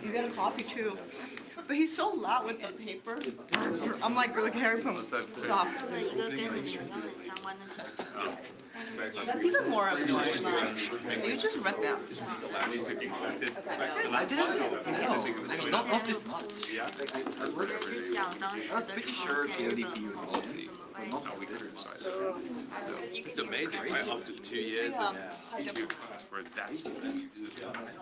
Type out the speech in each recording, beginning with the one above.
You get a coffee too. But he's so loud with the paper. I'm like Harry Potter. Stop. That's even more annoying. You just read that. I didn't know. Not this much. I was pretty sure TODP would multi. It's amazing, right? After 2 years of YouTube for that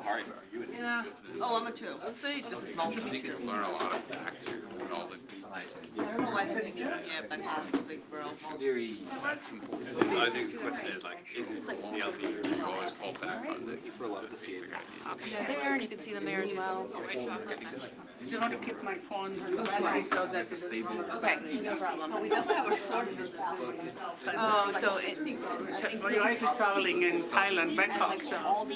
hard. Yeah. Oh, I'm a 2. I'd say this is not you can learn a lot of facts and all the nice. I don't know why I didn't get back to the girl. Very I think the question is like, is it the TLD you always fall back on the for a lot of the Yeah, there, and you can see them there as well. You want to keep my phone on the battery so that it's stable. Okay, no problem. We never have a shortage. Oh, so it, My wife is traveling in Thailand, Bangkok, so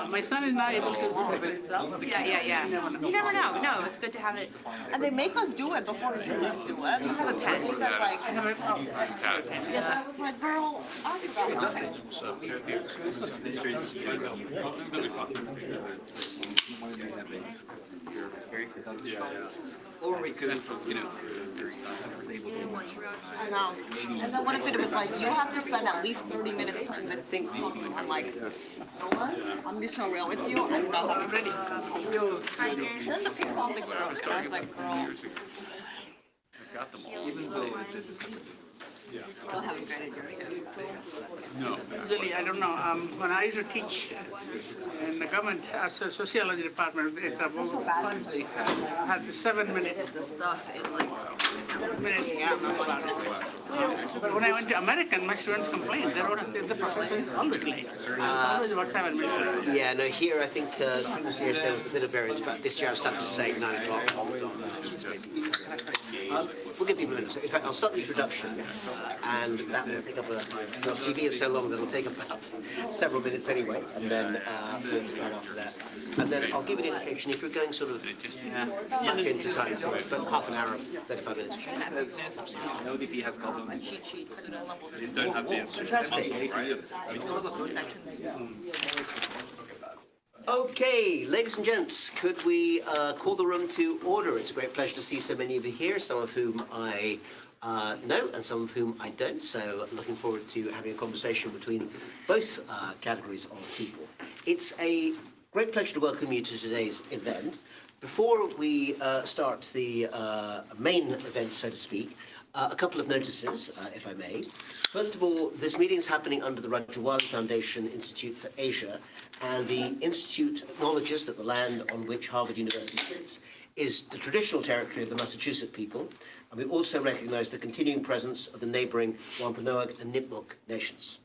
my son is not able to do it. yeah. You never know. No, it's good to have it. And they make us do it before we can do it. You have a pen. They make us like, Yes. I was like, girl, I forgot about that. Or we could, I know. And then what if it was like, you have to spend at least 30 minutes playing this thing. I'm like, you know what? I'm just so real with you. I'm not have it ready. Then the ping pong thing was I was like, girl. even though this is Still haven't graded yours yet. Usually, I don't know, when I used to teach in the government sociology department, it's about, had the 7 minutes. The stuff is like, minutes about it. But when I went to American, my students complained. They wrote the professor is always late. Always about 7 minutes. Yeah, no, here I think previous years there was a bit of variance, but this year I've started to say 9 o'clock. We'll give people a minute. In fact, I'll start the introduction, and that will take up your CV is so long that it'll take about several minutes anyway, and then we'll start after that. And then I'll give an indication if you're going sort of much into time, but half an hour, 35 minutes. ODP has called them. cheat sheets. You don't have the instrument Fantastic. muscle, right? Okay, ladies and gents, could we call the room to order? It's a great pleasure to see so many of you here, some of whom I know and some of whom I don't, so looking forward to having a conversation between both categories of people. It's a great pleasure to welcome you to today's event. Before we start the main event, so to speak, a couple of notices, if I may. First of all, this meeting is happening under the Rajawali Foundation Institute for Asia, and the Institute acknowledges that the land on which Harvard University sits is the traditional territory of the Massachusetts people, and we also recognize the continuing presence of the neighboring Wampanoag and Nipmuc nations.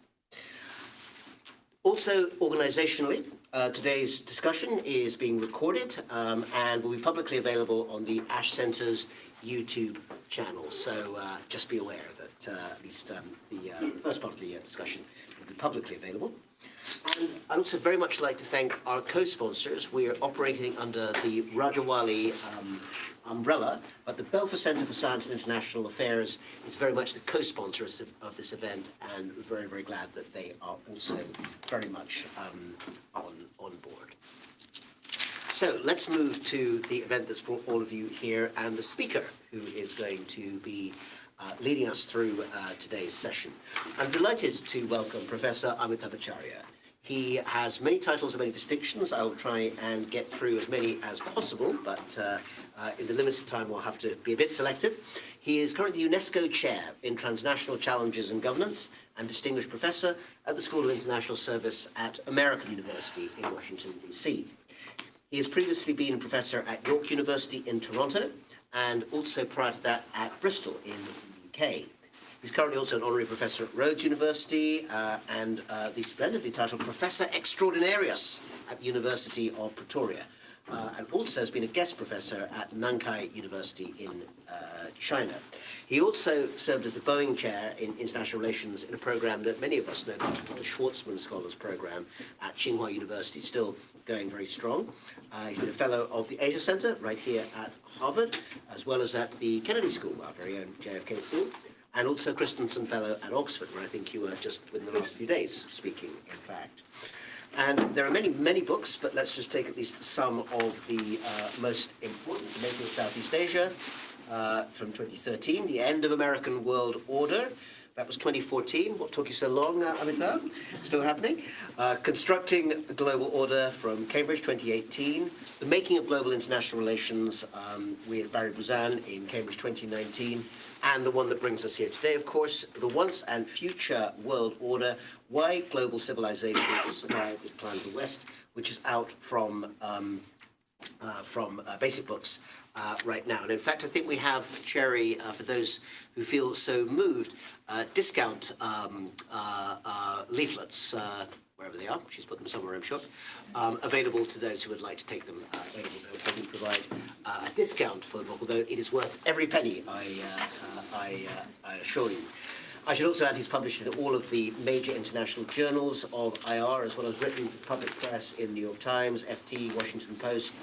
Also, organizationally, today's discussion is being recorded and will be publicly available on the Ash Center's YouTube channel. So just be aware that at least the first part of the discussion will be publicly available. And I'd also very much like to thank our co-sponsors. We are operating under the Rajawali umbrella, but the Belfer Center for Science and International Affairs is very much the co-sponsor of this event, and we're very, very glad that they are also very much on board. So let's move to the event that's brought all of you here and the speaker who is going to be leading us through today's session. I'm delighted to welcome Professor Amitav Acharya. He has many titles and many distinctions. I will try and get through as many as possible, but in the limited time we'll have to be a bit selective. He is currently UNESCO Chair in Transnational Challenges and Governance and Distinguished Professor at the School of International Service at American University in Washington, D.C. He has previously been Professor at York University in Toronto and also prior to that at Bristol in the UK. He's currently also an honorary professor at Rhodes University and the splendidly titled Professor Extraordinarius at the University of Pretoria, and also has been a guest professor at Nankai University in China. He also served as the Boeing Chair in International Relations in a program that many of us know, the Schwartzman Scholars Program at Tsinghua University, still going very strong. He's been a fellow of the Asia Center right here at Harvard, as well as at the Kennedy School, our very own JFK School, and also Christensen Fellow at Oxford, where I think you were just within the last few days speaking, in fact. And there are many, many books, but let's just take at least some of the most important. The Making of Southeast Asia from 2013, The End of American World Order. That was 2014. What took you so long, Amitav? Still happening. Constructing the Global Order from Cambridge, 2018. The Making of Global International Relations with Barry Buzan in Cambridge, 2019. And the one that brings us here today, of course, The Once and Future World Order, Why Global Civilization Will Survive the Decline of the West, which is out from Basic Books right now. And in fact, I think we have, Cherry, for those who feel so moved, discount leaflets, wherever they are. She's put them somewhere, I'm sure, available to those who would like to take them available. They will provide a discount for the book, although it is worth every penny, I assure you. I should also add he's published in all of the major international journals of IR, as well as written for public press in New York Times, FT, Washington Post,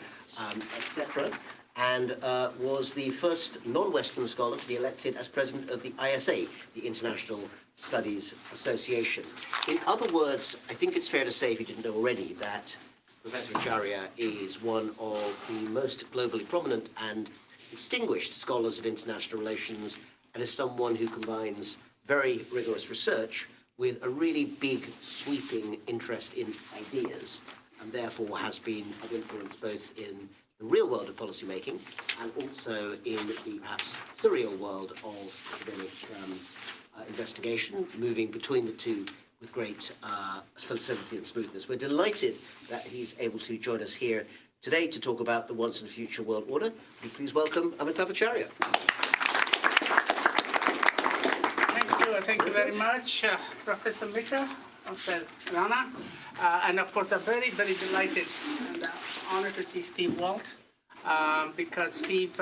etc., and was the first non-Western scholar to be elected as president of the ISA, the International Studies Association. In other words, I think it's fair to say, if you didn't know already, that Professor Acharya is one of the most globally prominent and distinguished scholars of international relations, and is someone who combines very rigorous research with a really big, sweeping interest in ideas, and therefore has been of influence both in the real world of policymaking and also in the perhaps surreal world of academic investigation, moving between the two with great facility and smoothness. We're delighted that he's able to join us here today to talk about the once and future world order. Will you please welcome Amitav Acharya. Thank you very much, Professor Mitra, Professor Rana, and of course I'm very, very delighted and honored to see Steve Walt, because Steve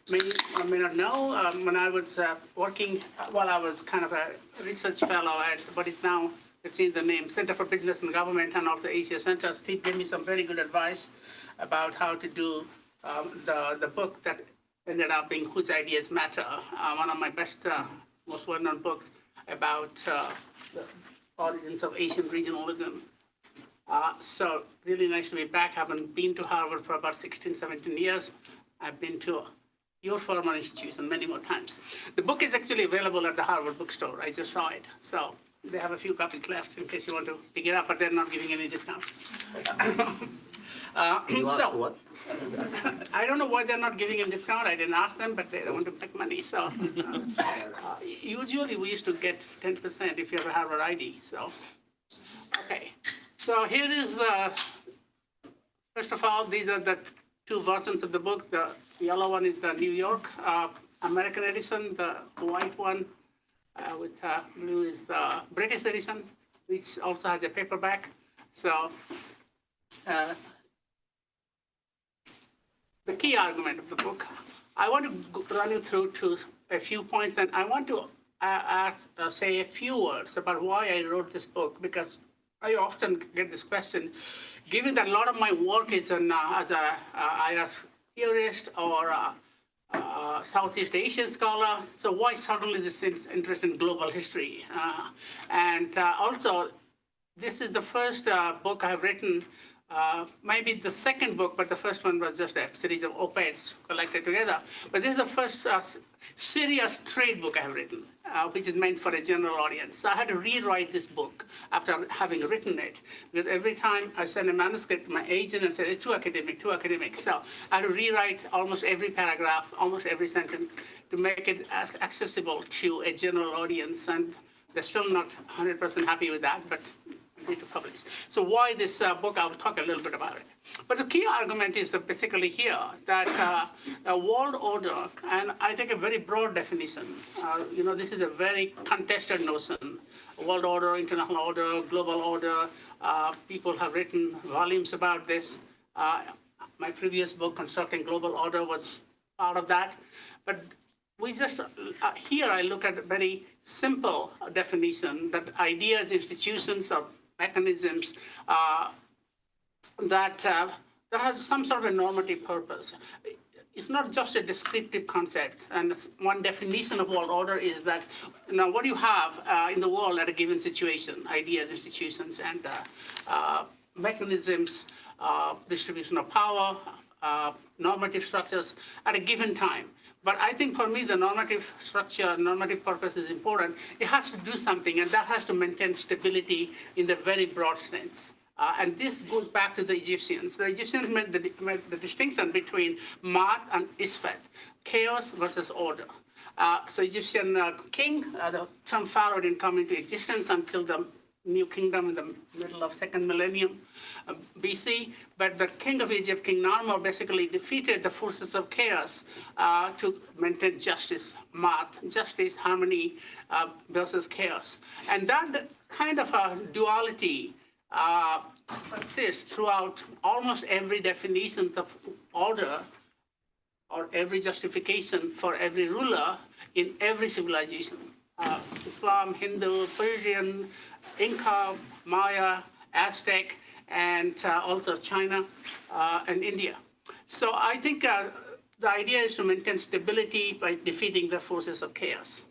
may or may not know, when I was working, while I was kind of a research fellow at what is now, they've changed the name, Center for Business and Government, and also Asia Center, Steve gave me some very good advice about how to do the book that ended up being Whose Ideas Matter, one of my best, most well-known books about the origins of Asian regionalism. So really nice to be back. I haven't been to Harvard for about 16, 17 years. I've been to your former institution many more times. The book is actually available at the Harvard bookstore. I just saw it. So they have a few copies left in case you want to pick it up, but they're not giving any discount. You asked for what? I don't know why they're not giving a discount. I didn't ask them, but they don't want to make money. So usually we used to get 10% if you have a Harvard ID. So, okay. So here is first of all, these are the two versions of the book. The yellow one is the New York American edition. The white one with blue is the British edition, which also has a paperback. So the key argument of the book, I want to run you through to a few points, and I want to say a few words about why I wrote this book, because I often get this question, given that a lot of my work is as a either theorist or Southeast Asian scholar, so why suddenly this interest in global history? And also, this is the first book I have written, maybe the second book, but the first one was just a series of op-eds collected together. But this is the first serious trade book I have written, which is meant for a general audience. So I had to rewrite this book after having written it, because every time I send a manuscript to my agent and say, it's too academic, too academic. So I had to rewrite almost every paragraph, almost every sentence, to make it as accessible to a general audience. And they're still not 100% happy with that, but to publish. So why this book? I'll talk a little bit about it. But the key argument is basically here that a world order, and I take a very broad definition. This is a very contested notion. World order, international order, global order. People have written volumes about this. My previous book, Constructing Global Order, was part of that. But we just, here I look at a very simple definition that ideas, institutions, or mechanisms that has some sort of a normative purpose. It's not just a descriptive concept. And one definition of world order is that what do you have in the world at a given situation, ideas, institutions, and mechanisms, distribution of power, normative structures at a given time. But I think for me, the normative structure, normative purpose is important. It has to do something, and that has to maintain stability in the very broad sense. And this goes back to the Egyptians. The Egyptians made the distinction between Maat and Isfet, chaos versus order. So Egyptian king, the term pharaoh didn't come into existence until the new kingdom in the middle of second millennium BC. But the king of Egypt, King Narmer, basically defeated the forces of chaos to maintain justice, Maat, justice, harmony versus chaos. And that kind of a duality persists throughout almost every definitions of order or every justification for every ruler in every civilization. Islam, Hindu, Persian, Inca, Maya, Aztec, and also China and India. So I think the idea is to maintain stability by defeating the forces of chaos.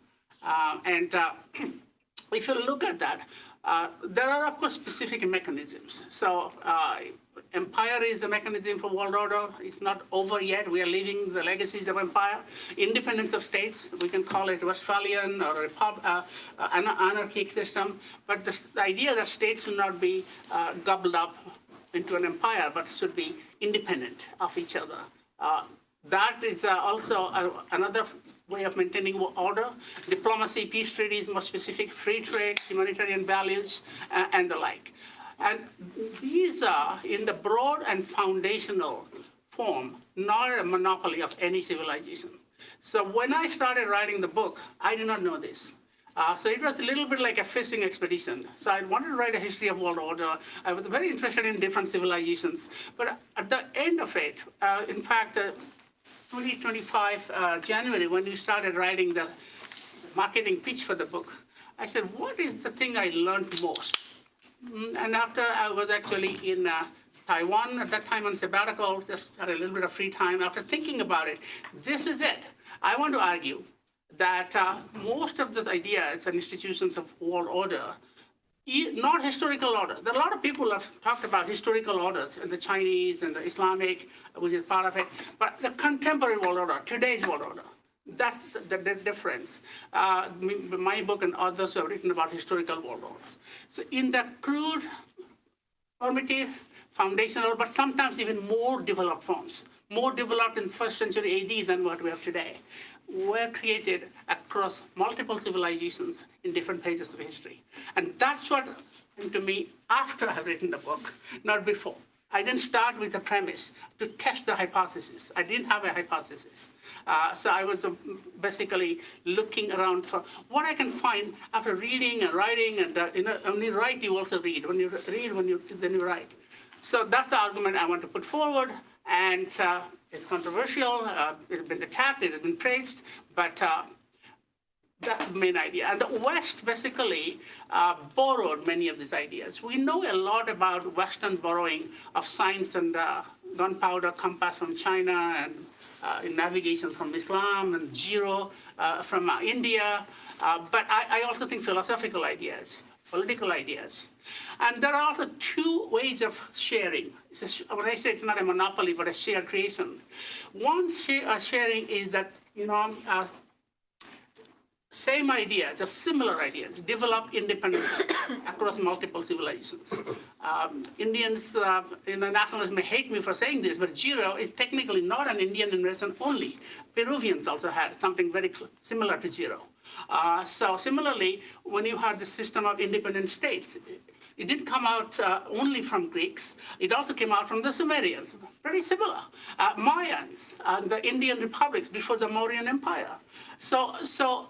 If you look at that, there are, of course, specific mechanisms. So empire is a mechanism for world order. It's not over yet. We are leaving the legacies of empire. Independence of states, we can call it Westphalian or an anarchic system. But the idea that states should not be gobbled up into an empire, but should be independent of each other. That is also another way of maintaining order. Diplomacy, peace treaties, more specific, free trade, humanitarian values, and the like. And these are, in the broad and foundational form, not a monopoly of any civilization. So when I started writing the book, I did not know this. So it was a little bit like a fishing expedition. So I wanted to write a history of world order. I was very interested in different civilizations. But at the end of it, in fact, 2025 January, when we started writing the marketing pitch for the book, I said, what is the thing I learned most? And after I was actually in Taiwan at that time on sabbatical, just had a little bit of free time. After thinking about it, this is it. I want to argue that most of the ideas and institutions of world order, not historical order. There are a lot of people have talked about historical orders, the Chinese and the Islamic, which is part of it, but the contemporary world order, today's world order, that's the difference. My book and others have written about historical world orders. So in the crude, formative, foundational, but sometimes even more developed forms, more developed in first century AD than what we have today, were created across multiple civilizations in different pages of history. And that's what came to me after I've written the book, not before. I didn't start with a premise to test the hypothesis. I didn't have a hypothesis. So I was basically looking around for what I can find after reading and writing. And when you write, you also read. When you read, then you write. So that's the argument I want to put forward. And it's controversial. It's been attacked. It has been praised. But that's the main idea. And the West basically borrowed many of these ideas. We know a lot about Western borrowing of science and gunpowder compass from China, and in navigation from Islam, and Zero from India. But I also think philosophical ideas, political ideas. And there are also two ways of sharing. When I say it's not a monopoly, but a shared creation. One sharing is that, same ideas, or similar ideas, develop independently across multiple civilizations. Indians, nationalists may hate me for saying this, but Zero is technically not an Indian invention only. Peruvians also had something very similar to Zero. So similarly, when you had the system of independent states, it didn't come out only from Greeks. It also came out from the Sumerians, pretty similar. Mayans, the Indian republics before the Mauryan Empire. So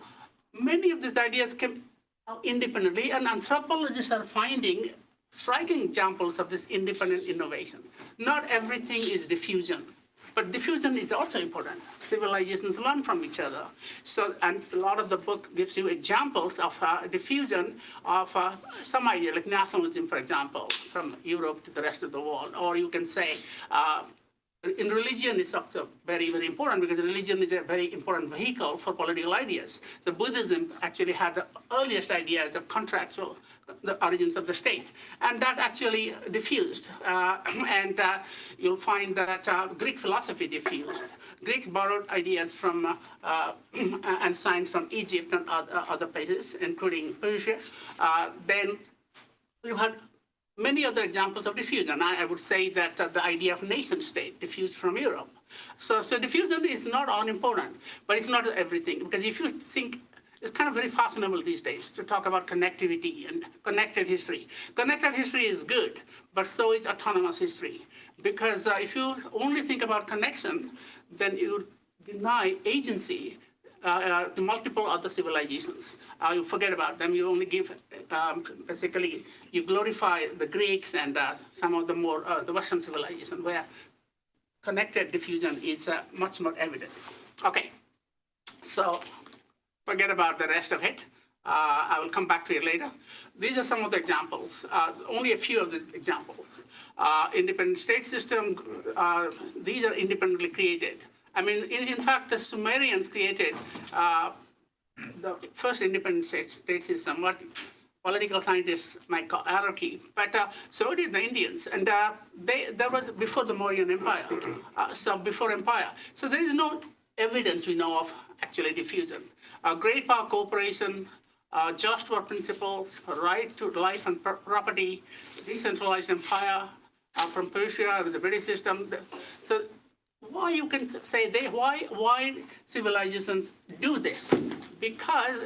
many of these ideas came out independently, and anthropologists are finding striking examples of this independent innovation. Not everything is diffusion, but diffusion is also important. Civilizations learn from each other. So, and a lot of the book gives you examples of diffusion of some idea, like nationalism, for example, from Europe to the rest of the world. Or you can say in religion is also very, very important because religion is a very important vehicle for political ideas. So Buddhism actually had the earliest ideas of contractual, the origins of the state. And that actually diffused. You'll find that Greek philosophy diffused. Greeks borrowed ideas from and science from Egypt and other places, including Persia. Then you had many other examples of diffusion. I would say that the idea of nation state diffused from Europe. So diffusion is not unimportant, but it's not everything. Because if you think, it's kind of very fashionable these days to talk about connectivity and connected history. Connected history is good, but so is autonomous history. Because if you only think about connection, then you deny agency to multiple other civilizations. You forget about them. You only give, basically, you glorify the Greeks and some of the more, the Western civilization, where connected diffusion is much more evident. Okay, so forget about the rest of it. I will come back to it later. These are some of the examples, only a few of these examples. Independent state system, these are independently created. I mean, in fact, the Sumerians created the first independent state system, what political scientists might call anarchy, but so did the Indians. And that was before the Mauryan Empire, so before empire. So there is no evidence we know of actually diffusion. Great power cooperation, just war principles, right to life and property, decentralized empire from Persia with the British system. So why you can say why civilizations do this? Because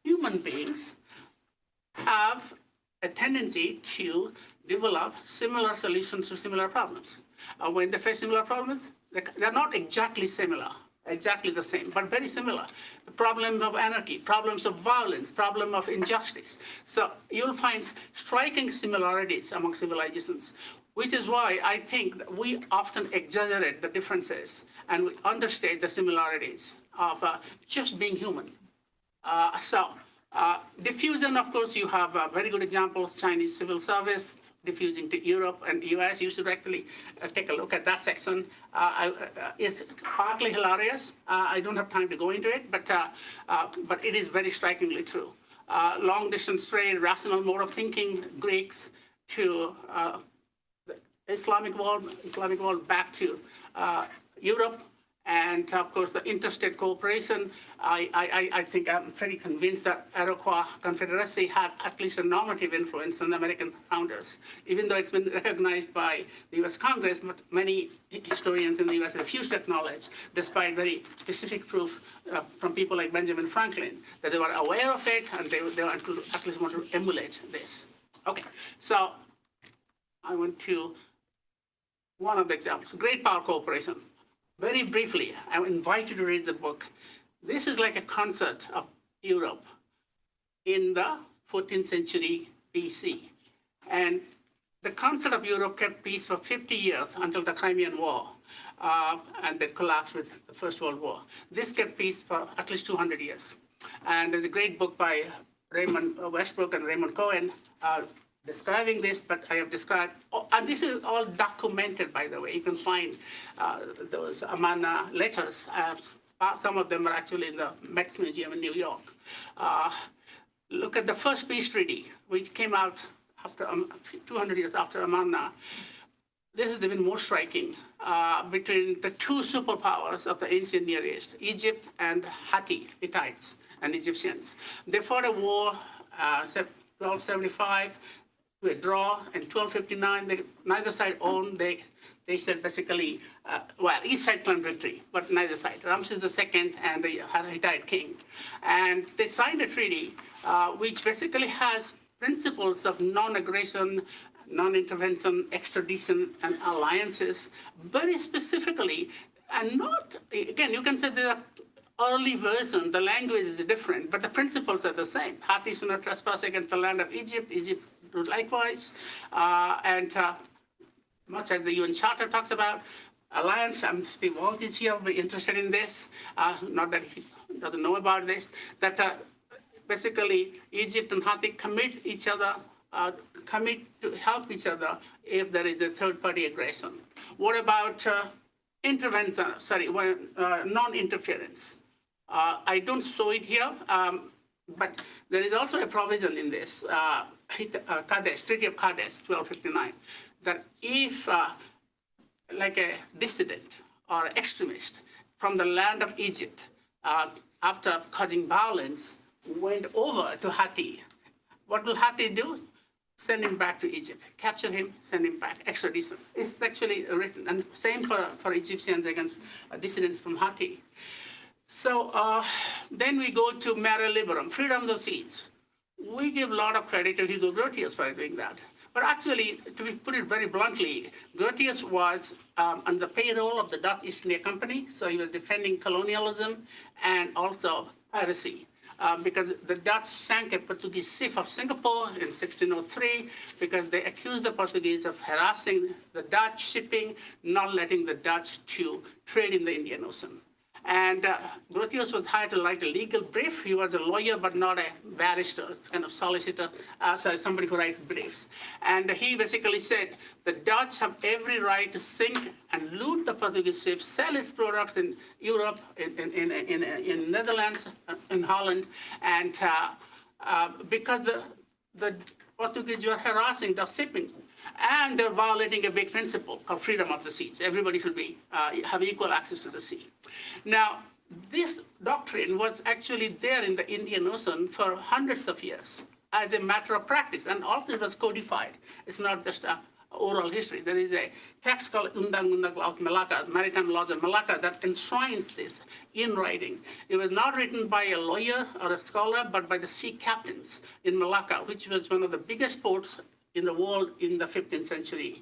human beings have a tendency to develop similar solutions to similar problems. When they face similar problems, they're not exactly similar, exactly the same, but very similar. The problem of anarchy, problems of violence, problem of injustice. So you'll find striking similarities among civilizations, which is why I think that we often exaggerate the differences and we understate the similarities of just being human. Diffusion, of course, you have very good examples, Chinese civil service, diffusing to Europe and US. You should actually take a look at that section. It's partly hilarious. I don't have time to go into it, but it is very strikingly true. Long distance trade, rational mode of thinking, Greeks to Islamic world back to Europe, and of course the interstate cooperation. I think I'm pretty convinced that Iroquois Confederacy had at least a normative influence on the American founders, even though it's been recognized by the US Congress, but many historians in the US refuse to acknowledge, despite very specific proof from people like Benjamin Franklin, that they were aware of it and they at least want to emulate this. Okay, so I went to one of the examples, great power cooperation. Very briefly, I invite you to read the book. This is like a concert of Europe in the 14th century BC. And the concert of Europe kept peace for 50 years until the Crimean War, and then collapsed with the First World War. This kept peace for at least 200 years. And there's a great book by Raymond Westbrook and Raymond Cohen describing this, but I have described, and this is all documented, by the way. You can find those Amana letters. Some of them are actually in the Metz Museum in New York. Look at the first peace treaty, which came out after 200 years after Amana. This is even more striking between the two superpowers of the ancient Near East, Egypt and Hittites and Egyptians. They fought a war, 1275, to a draw, in 1259, neither side owned. They said basically, well, each side claimed victory, but neither side. Ramses II and the Hittite king. And they signed a treaty which basically has principles of non-aggression, non-intervention, extradition, and alliances, very specifically, and not, again, you can say the early version, the language is different, but the principles are the same. Party shall not trespass against the land of Egypt. Egypt do likewise. And much as the UN Charter talks about, alliance, Steve Walt is here, very interested in this, not that he doesn't know about this, that basically Egypt and Hittite commit each other, commit to help each other if there is a third-party aggression. What about non-interference. I don't show it here, but there is also a provision in this, Treaty of Kadesh, 1259, that if like a dissident or extremist from the land of Egypt, after causing violence, went over to Hatti, what will Hatti do? Send him back to Egypt. Capture him, send him back. Extradition. It's actually written. And same for Egyptians against dissidents from Hatti. So then we go to Mare Liberum, freedom of the seas. We give a lot of credit to Hugo Grotius for doing that. But actually, to put it very bluntly, Grotius was on the payroll of the Dutch East India Company, so he was defending colonialism and also piracy. Because the Dutch sank a Portuguese ship of Singapore in 1603 because they accused the Portuguese of harassing the Dutch shipping, not letting the Dutch to trade in the Indian Ocean. And Grotius was hired to write a legal brief. He was a lawyer, but not a barrister, kind of solicitor, somebody who writes briefs. And he basically said, the Dutch have every right to sink and loot the Portuguese ships, sell its products in Europe, in Netherlands, in Holland, and because the Portuguese were harassing the shipping. And they're violating a big principle called freedom of the seas. Everybody should have equal access to the sea. Now, this doctrine was actually there in the Indian Ocean for hundreds of years as a matter of practice. And also it was codified. It's not just oral history. There is a text called Undang-Undang Laut Malacca, Maritime Laws of Malacca, that enshrines this in writing. It was not written by a lawyer or a scholar, but by the sea captains in Malacca, which was one of the biggest ports in the world in the 15th century.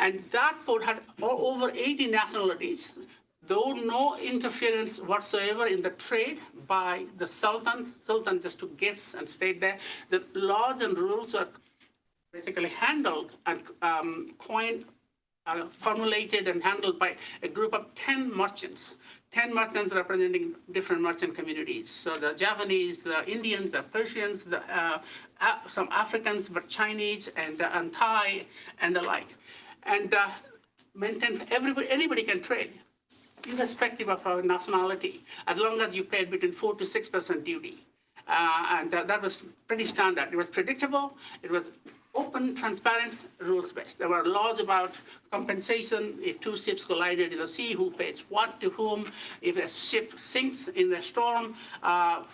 And that port had over 80 nationalities, though no interference whatsoever in the trade by the sultan. Sultan just took gifts and stayed there. The laws and rules were basically handled and formulated and handled by a group of 10 merchants. 10 merchants representing different merchant communities. So the Japanese, the Indians, the Persians, some Africans, but Chinese and Thai and the like. And maintain anybody can trade, irrespective of our nationality, as long as you paid between 4% to 6% duty. And that was pretty standard. It was predictable. It was open, transparent, rules-based. There were laws about compensation if two ships collided in the sea, who pays what to whom. If a ship sinks in the storm,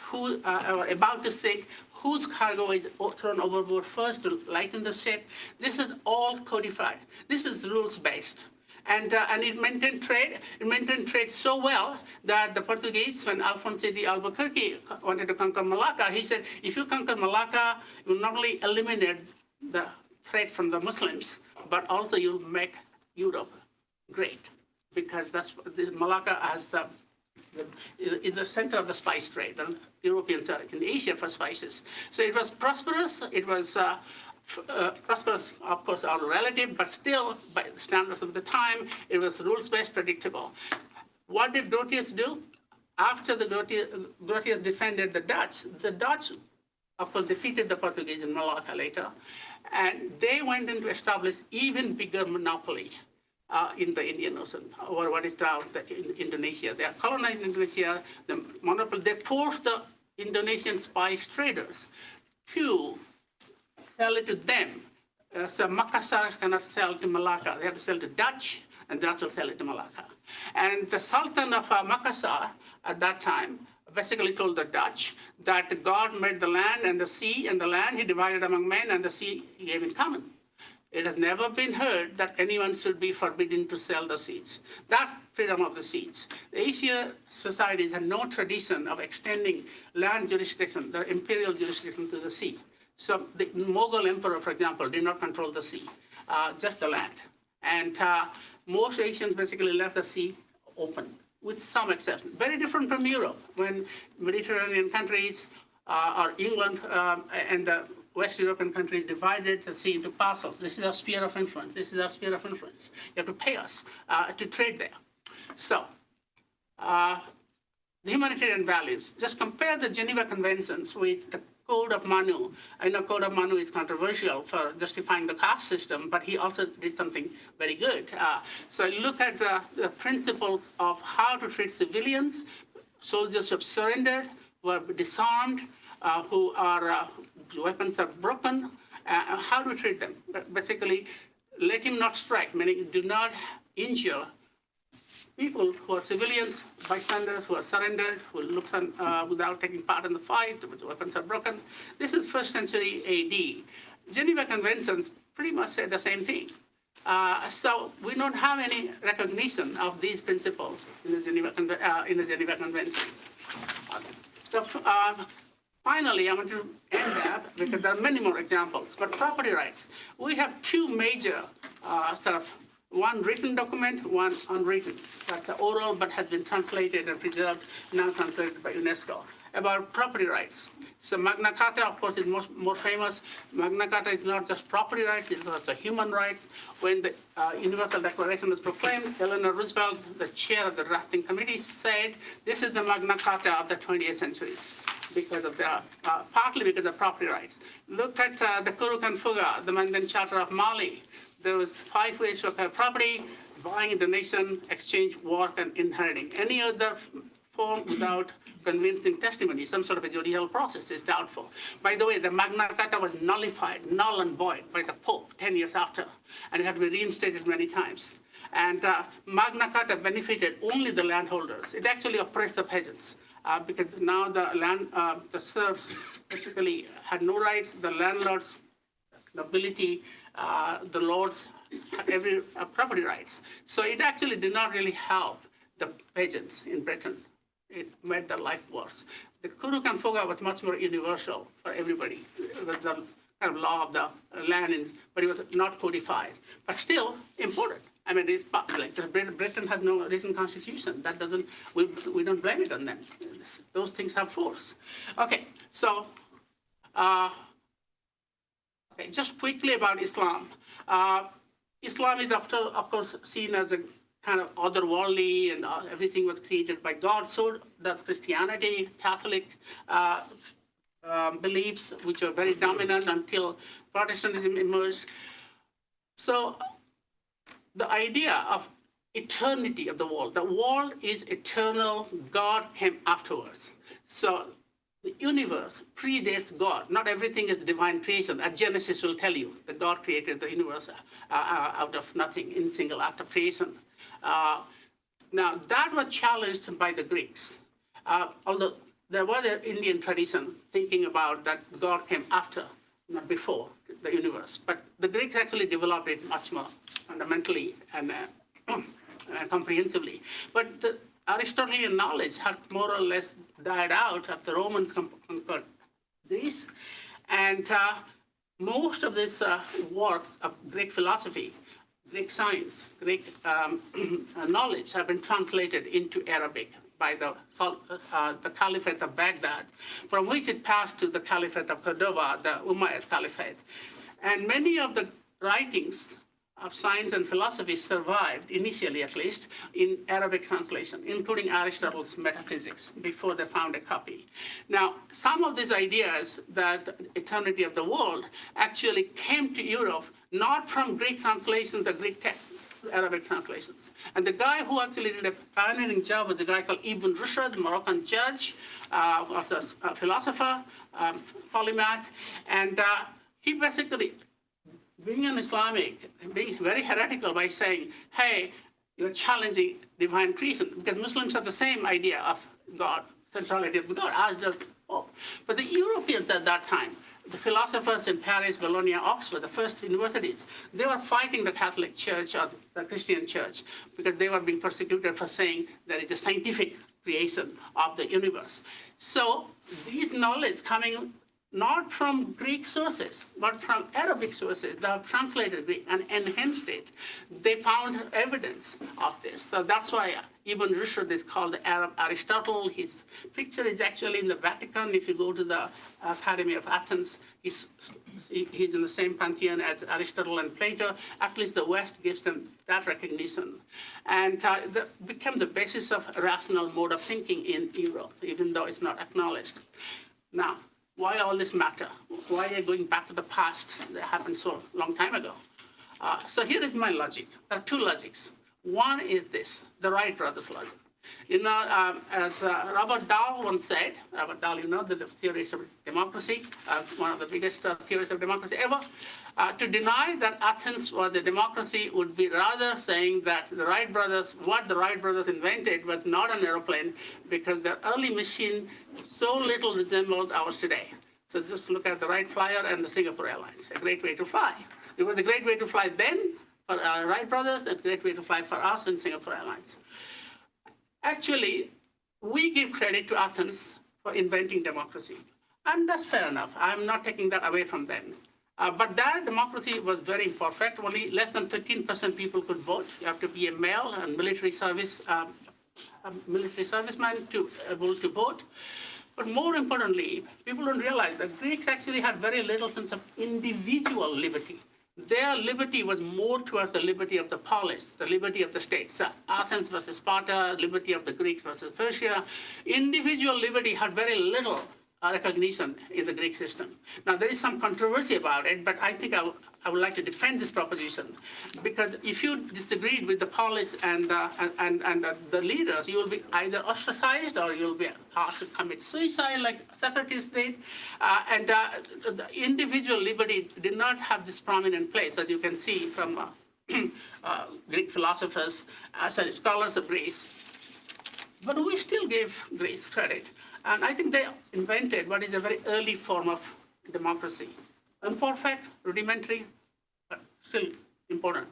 who are about to sink, whose cargo is thrown overboard first to lighten the ship. This is all codified. This is rules-based. And it maintained trade. It maintained trade so well that the Portuguese, when Alfonso de Albuquerque wanted to conquer Malacca, he said, if you conquer Malacca, you will not only eliminate the threat from the Muslims, but also you'll make Europe great, because that's Malacca has is the center of the spice trade. The Europeans are in Asia for spices. So it was prosperous. It was prosperous, of course, all relative, but still, by the standards of the time, it was rules-based, predictable. What did Grotius do? After the Grotius defended the Dutch, of course, defeated the Portuguese in Malacca later, and they went in to establish even bigger monopoly in the Indian Ocean, or what is now Indonesia. They colonized Indonesia. The monopoly, they forced the Indonesian spice traders to sell it to them. So Makassar cannot sell to Malacca. They have to sell to Dutch, and Dutch will sell it to Malacca. And the Sultan of Makassar at that time basically told the Dutch that God made the land and the sea, and the land he divided among men, and the sea he gave in common. It has never been heard that anyone should be forbidden to sell the seas. That's freedom of the seas. The Asian societies had no tradition of extending land jurisdiction, the imperial jurisdiction, to the sea. So the Mughal emperor, for example, did not control the sea, just the land. And most Asians basically left the sea open, with some exceptions. Very different from Europe, when Mediterranean countries or England and the West European countries divided the sea into parcels. This is our sphere of influence. This is our sphere of influence. You have to pay us to trade there. So the humanitarian values. Just compare the Geneva Conventions with the Code of Manu. I know Code of Manu is controversial for justifying the caste system, but he also did something very good. So look at the principles of how to treat civilians, soldiers who have surrendered, who are disarmed, who are weapons are broken, how to treat them. Basically, let him not strike, meaning do not injure people who are civilians, bystanders, who are surrendered, who looks on, without taking part in the fight, which weapons are broken. This is 1st century AD. Geneva Conventions pretty much said the same thing. So we don't have any recognition of these principles in the Geneva Conventions. So finally, I want to end that because there are many more examples. But property rights, we have two major one written document, one unwritten. That's oral, but has been translated and preserved, now translated by UNESCO, about property rights. So Magna Carta, of course, is more famous. Magna Carta is not just property rights, it's also human rights. When the Universal Declaration was proclaimed, Eleanor Roosevelt, the chair of the drafting committee, said, this is the Magna Carta of the 20th century, because of the, partly because of property rights. Look at the Kurukan Fuga, the Mandan Charter of Mali. There was 5 ways to acquire property: buying, donation, exchange, work, and inheriting. Any other form without convincing testimony, some sort of a judicial process, is doubtful. By the way, the Magna Carta was nullified, null and void, by the Pope 10 years after, and it had to be reinstated many times. And Magna Carta benefited only the landholders. It actually oppressed the peasants. Because now the serfs basically had no rights, the landlords, nobility, the lords had every property rights. So it actually did not really help the peasants in Britain. It made their life worse. The Kurukan Fuga was much more universal for everybody. It was the kind of law of the land, but it was not codified, but still important. I mean, it's like Britain has no written constitution. That doesn't, we don't blame it on them. Those things have force. Okay, so just quickly about Islam. Islam is, of course, seen as a kind of otherworldly, and everything was created by God. So does Christianity, Catholic beliefs, which are very dominant until Protestantism emerged. So the idea of eternity of the world is eternal. God came afterwards. So the universe predates God. Not everything is divine creation. As Genesis will tell you, that God created the universe out of nothing in single act of creation. Now, that was challenged by the Greeks. Although there was an Indian tradition thinking about that God came after, not before, the universe. But the Greeks actually developed it much more fundamentally and comprehensively. But the Aristotelian knowledge had more or less died out after the Romans conquered Greece. And most of these works of Greek philosophy, Greek science, Greek knowledge have been translated into Arabic by the Caliphate of Baghdad, from which it passed to the Caliphate of Cordoba, the Umayyad Caliphate. And many of the writings of science and philosophy survived, initially at least, in Arabic translation, including Aristotle's Metaphysics, before they found a copy. Now, some of these ideas that eternity of the world actually came to Europe not from Greek translations or Greek texts, Arabic translations. And the guy who actually did a pioneering job was a guy called Ibn Rushd, Moroccan judge, philosopher, polymath, and he basically, being an Islamic, being very heretical by saying, hey, you're challenging divine creation, because Muslims have the same idea of God, centrality of God, as does Pope. But the Europeans at that time, the philosophers in Paris, Bologna, Oxford, the first universities, they were fighting the Catholic Church or the Christian Church because they were being persecuted for saying there is a scientific creation of the universe. So these knowledge coming not from Greek sources, but from Arabic sources that have translated Greek and enhanced it. They found evidence of this. So that's why Ibn Rushd is called the Arab Aristotle. His picture is actually in the Vatican. If you go to the Academy of Athens, he's in the same pantheon as Aristotle and Plato. At least the West gives them that recognition. And that became the basis of rational mode of thinking in Europe, even though it's not acknowledged. Now, why all this matter? Why are you going back to the past that happened so long time ago? So here is my logic. There are two logics. One is this, the Wright brothers logic. You know, as Robert Dahl once said, Robert Dahl, you know, the theories of democracy, one of the biggest theories of democracy ever, to deny that Athens was a democracy would be rather saying that the Wright brothers, what the Wright brothers invented was not an airplane because their early machine so little resembled ours today. So just look at the Wright Flyer and the Singapore Airlines, a great way to fly. It was a great way to fly then for Wright brothers, and a great way to fly for us in Singapore Airlines. Actually, we give credit to Athens for inventing democracy. And that's fair enough. I'm not taking that away from them. But their democracy was very imperfect. Only less than 13% people could vote. You have to be a male and military serviceman to be able to vote. But more importantly, people don't realize that Greeks actually had very little sense of individual liberty. Their liberty was more towards the liberty of the polis, the liberty of the state. So Athens versus Sparta, liberty of the Greeks versus Persia. Individual liberty had very little recognition in the Greek system. Now, there is some controversy about it, but I think I would like to defend this proposition, because if you disagreed with the polis and the leaders, you will be either ostracized or you'll be asked to commit suicide like Socrates did. The individual liberty did not have this prominent place, as you can see from Greek philosophers, scholars of Greece. But we still give Greece credit. And I think they invented what is a very early form of democracy. Imperfect, rudimentary, but still important.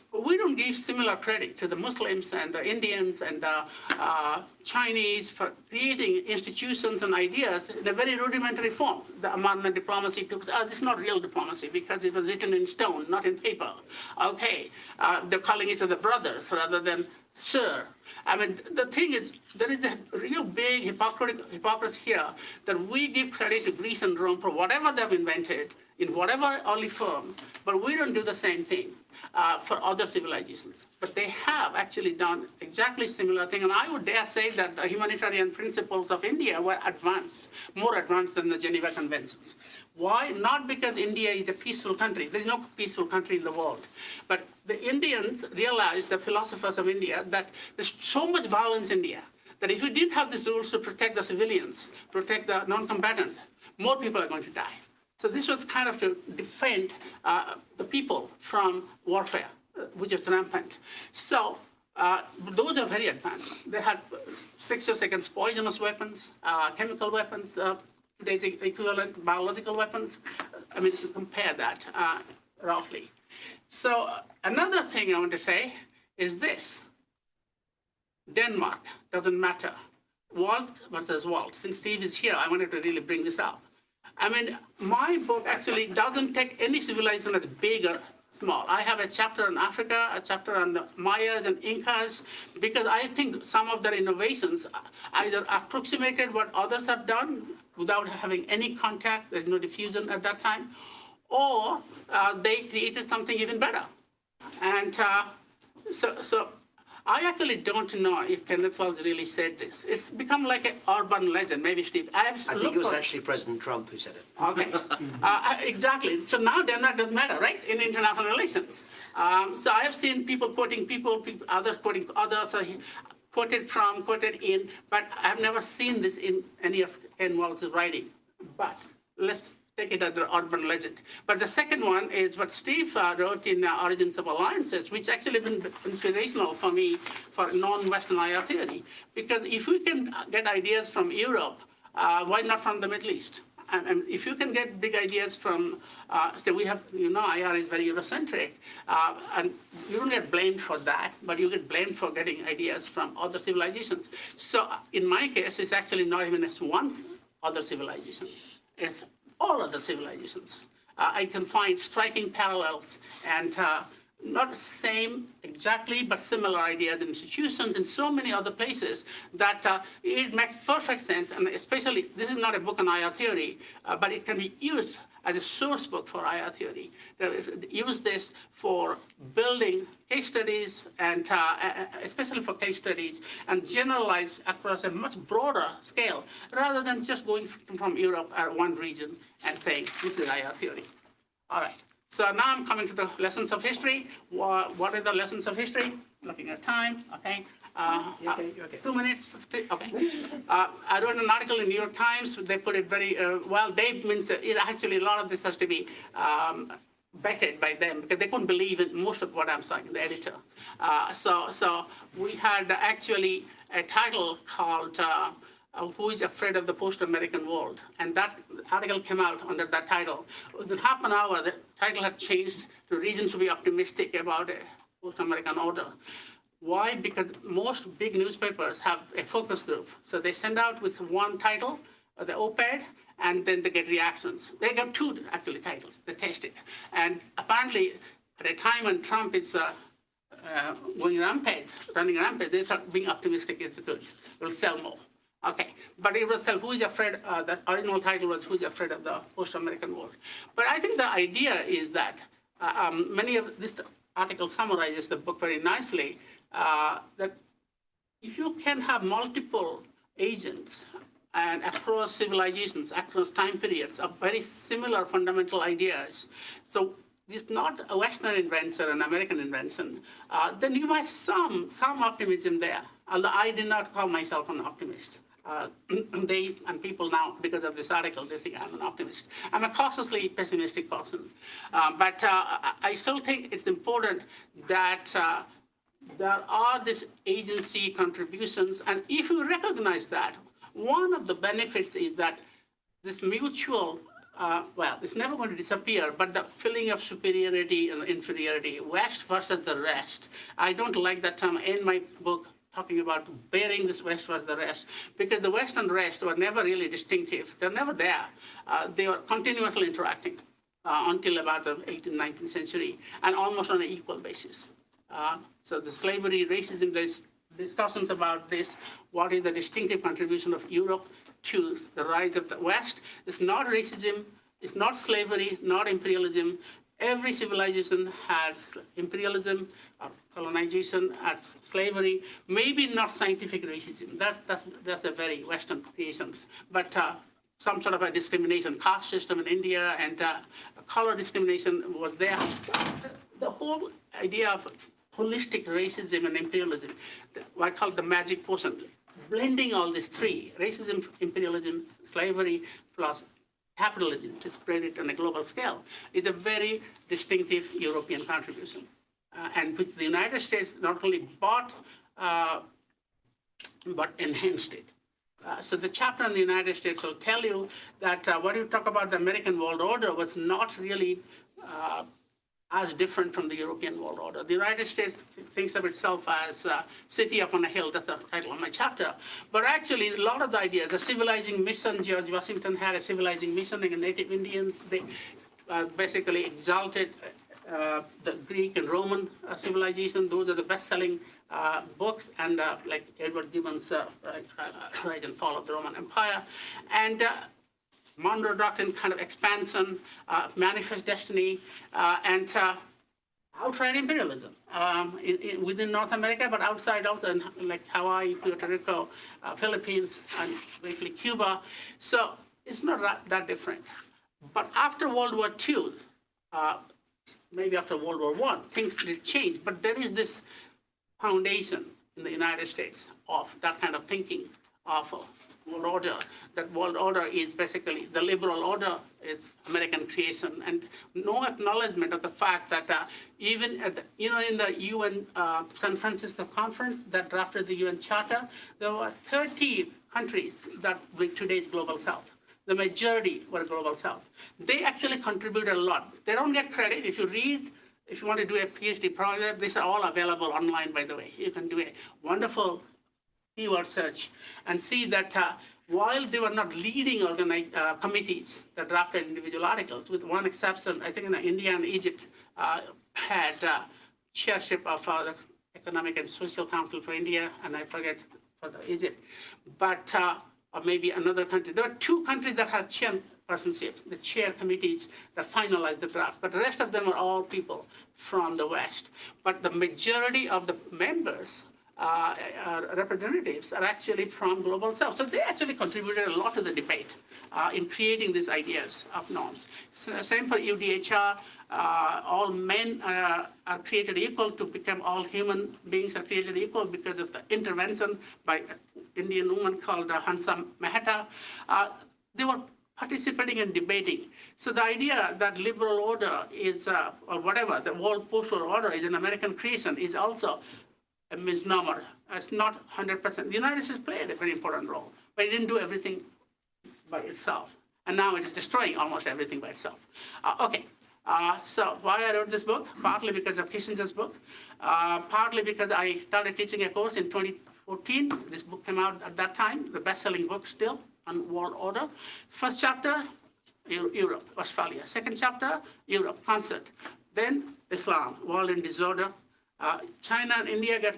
But we don't give similar credit to the Muslims and the Indians and the Chinese for creating institutions and ideas in a very rudimentary form. The Amarna diplomacy, this is not real diplomacy because it was written in stone, not in paper. Okay, they're calling each other brothers rather than sir. I mean, the thing is, there is a real big hypocrisy here that we give credit to Greece and Rome for whatever they've invented in whatever early form, but we don't do the same thing for other civilizations. But they have actually done exactly similar thing, and I would dare say that the humanitarian principles of India were advanced, more advanced than the Geneva Conventions. Why? Not because India is a peaceful country. There's no peaceful country in the world. But the Indians realized, the philosophers of India, that there's so much violence in India that if we didn't have these rules to protect the civilians, protect the non-combatants, more people are going to die. So this was kind of to defend the people from warfare, which is rampant. So those are very advanced. They had 6 seconds poisonous weapons, chemical weapons, today's equivalent biological weapons. I mean, to compare that roughly. So another thing I want to say is this. Denmark doesn't matter. Walt versus Walt. Since Steve is here, I wanted to really bring this up. I mean, my book actually doesn't take any civilization as big or small. I have a chapter on Africa, a chapter on the Mayas and Incas, because I think some of their innovations either approximated what others have done without having any contact, there's no diffusion at that time, or they created something even better. And so I actually don't know if Kenneth Wells really said this. It's become like an urban legend. Maybe Steve. I think it was actually President Trump who said it. Okay, exactly. So now Denmark doesn't matter, right, in international relations. So I have seen people quoting people, others quoting others, quoted in, but I've never seen this in any of Ken Wells' writing. But let's take it as an urban legend. But the second one is what Steve wrote in Origins of Alliances, which actually been inspirational for me for non-Western IR theory. Because if we can get ideas from Europe, why not from the Middle East? And if you can get big ideas from, say we have, IR is very Eurocentric, and you don't get blamed for that, but you get blamed for getting ideas from other civilizations. So in my case, it's actually not even as one other civilization. It's all other civilizations. I can find striking parallels and not the same exactly, but similar ideas and institutions in so many other places that it makes perfect sense. And especially, this is not a book on IR theory, but it can be used as a source book for IR theory. Use this for building case studies and especially for case studies and generalize across a much broader scale rather than just going from Europe or one region and saying, this is IR theory. All right. So now I'm coming to the lessons of history. What are the lessons of history? Looking at time, okay. You're okay. 2 minutes, 50, okay. I wrote an article in New York Times. They put it very well. They means actually a lot of this has to be vetted by them because they couldn't believe in most of what I'm saying, the editor. So we had actually a title called Who is Afraid of the Post-American World? And that article came out under that title. Within half an hour, the title had changed to Reasons to be Optimistic About a Post-American Order. Why? Because most big newspapers have a focus group. So they send out with one title, the op-ed, and then they get reactions. They got two, actually, titles. They test it. And apparently, at a time when Trump is running rampage, they thought being optimistic is good. It will sell more. Okay, but it was Who is Afraid, the original title was Who is Afraid of the Post-American World. But I think the idea is that many of this article summarizes the book very nicely, that if you can have multiple agents and across civilizations, across time periods of very similar fundamental ideas, so it's not a Western invention or an American invention, then you might some optimism there. Although I did not call myself an optimist. They and people now, because of this article, they think I'm an optimist. I'm a cautiously pessimistic person. But I still think it's important that there are these agency contributions. And if you recognize that, one of the benefits is that this mutual, well, it's never going to disappear, but the feeling of superiority and inferiority, West versus the rest. I don't like that term in my book, talking about bearing this West versus the rest, because the West and rest were never really distinctive. They're never there. They were continuously interacting until about the 18th, 19th century, and almost on an equal basis. So the slavery, racism, there's discussions about this. What is the distinctive contribution of Europe to the rise of the West? It's not racism, it's not slavery, not imperialism. Every civilization had imperialism, or colonization, had slavery, maybe not scientific racism. That's a very Western creation, but some sort of a discrimination, caste system in India and color discrimination was there. The whole idea of holistic racism and imperialism, what I call the magic potion, blending all these three, racism, imperialism, slavery, plus capitalism, to spread it on a global scale, is a very distinctive European contribution, and which the United States not only bought, but enhanced it. So the chapter on the United States will tell you that when you talk about the American world order was not really as different from the European world order. The United States thinks of itself as a city up on a hill. That's the title of my chapter. But actually, a lot of the ideas, the civilizing mission, George Washington had a civilizing mission in Native Indians. They basically exalted the Greek and Roman civilization. Those are the best-selling books, and like Edward Gibbon's Rise and Fall of the Roman Empire. And Monroe Doctrine kind of expansion, manifest destiny, and outright imperialism within North America, but outside also, like Hawaii, Puerto Rico, Philippines, and briefly Cuba. So it's not that different. But after World War II, maybe after World War I, things did change. But there is this foundation in the United States of that kind of thinking of world order. That world order is basically the liberal order is American creation, and no acknowledgement of the fact that even at the, in the UN San Francisco conference that drafted the UN Charter, there were 30 countries that were today's global South. The majority were global South. They actually contributed a lot. They don't get credit. If you read, if you want to do a PhD program, these are all available online, by the way. You can do a wonderful keyword search and see that while they were not leading committees that drafted individual articles, with one exception, I think in India and Egypt had chairship of the Economic and Social Council for India, and I forget for the Egypt, but or maybe another country. There were two countries that had chairpersonships, the chair committees that finalize the drafts. But the rest of them are all people from the West. But the majority of the members, representatives, are actually from Global South. So they actually contributed a lot to the debate in creating these ideas of norms. Same for UDHR. All men are created equal to become all human beings are created equal because of the intervention by an Indian woman called Hansa Mehta. They were participating and debating. So the idea that liberal order is, or whatever, the world postal order is an American creation is also a misnomer. It's not 100%. The United States played a very important role, but it didn't do everything by itself. And now it is destroying almost everything by itself. So why I wrote this book? Partly because of Kissinger's book, partly because I started teaching a course in 2014. This book came out at that time, the best-selling book still on world order. First chapter, Europe, Westphalia. Second chapter, Europe, concert. Then Islam, world in disorder. China and India get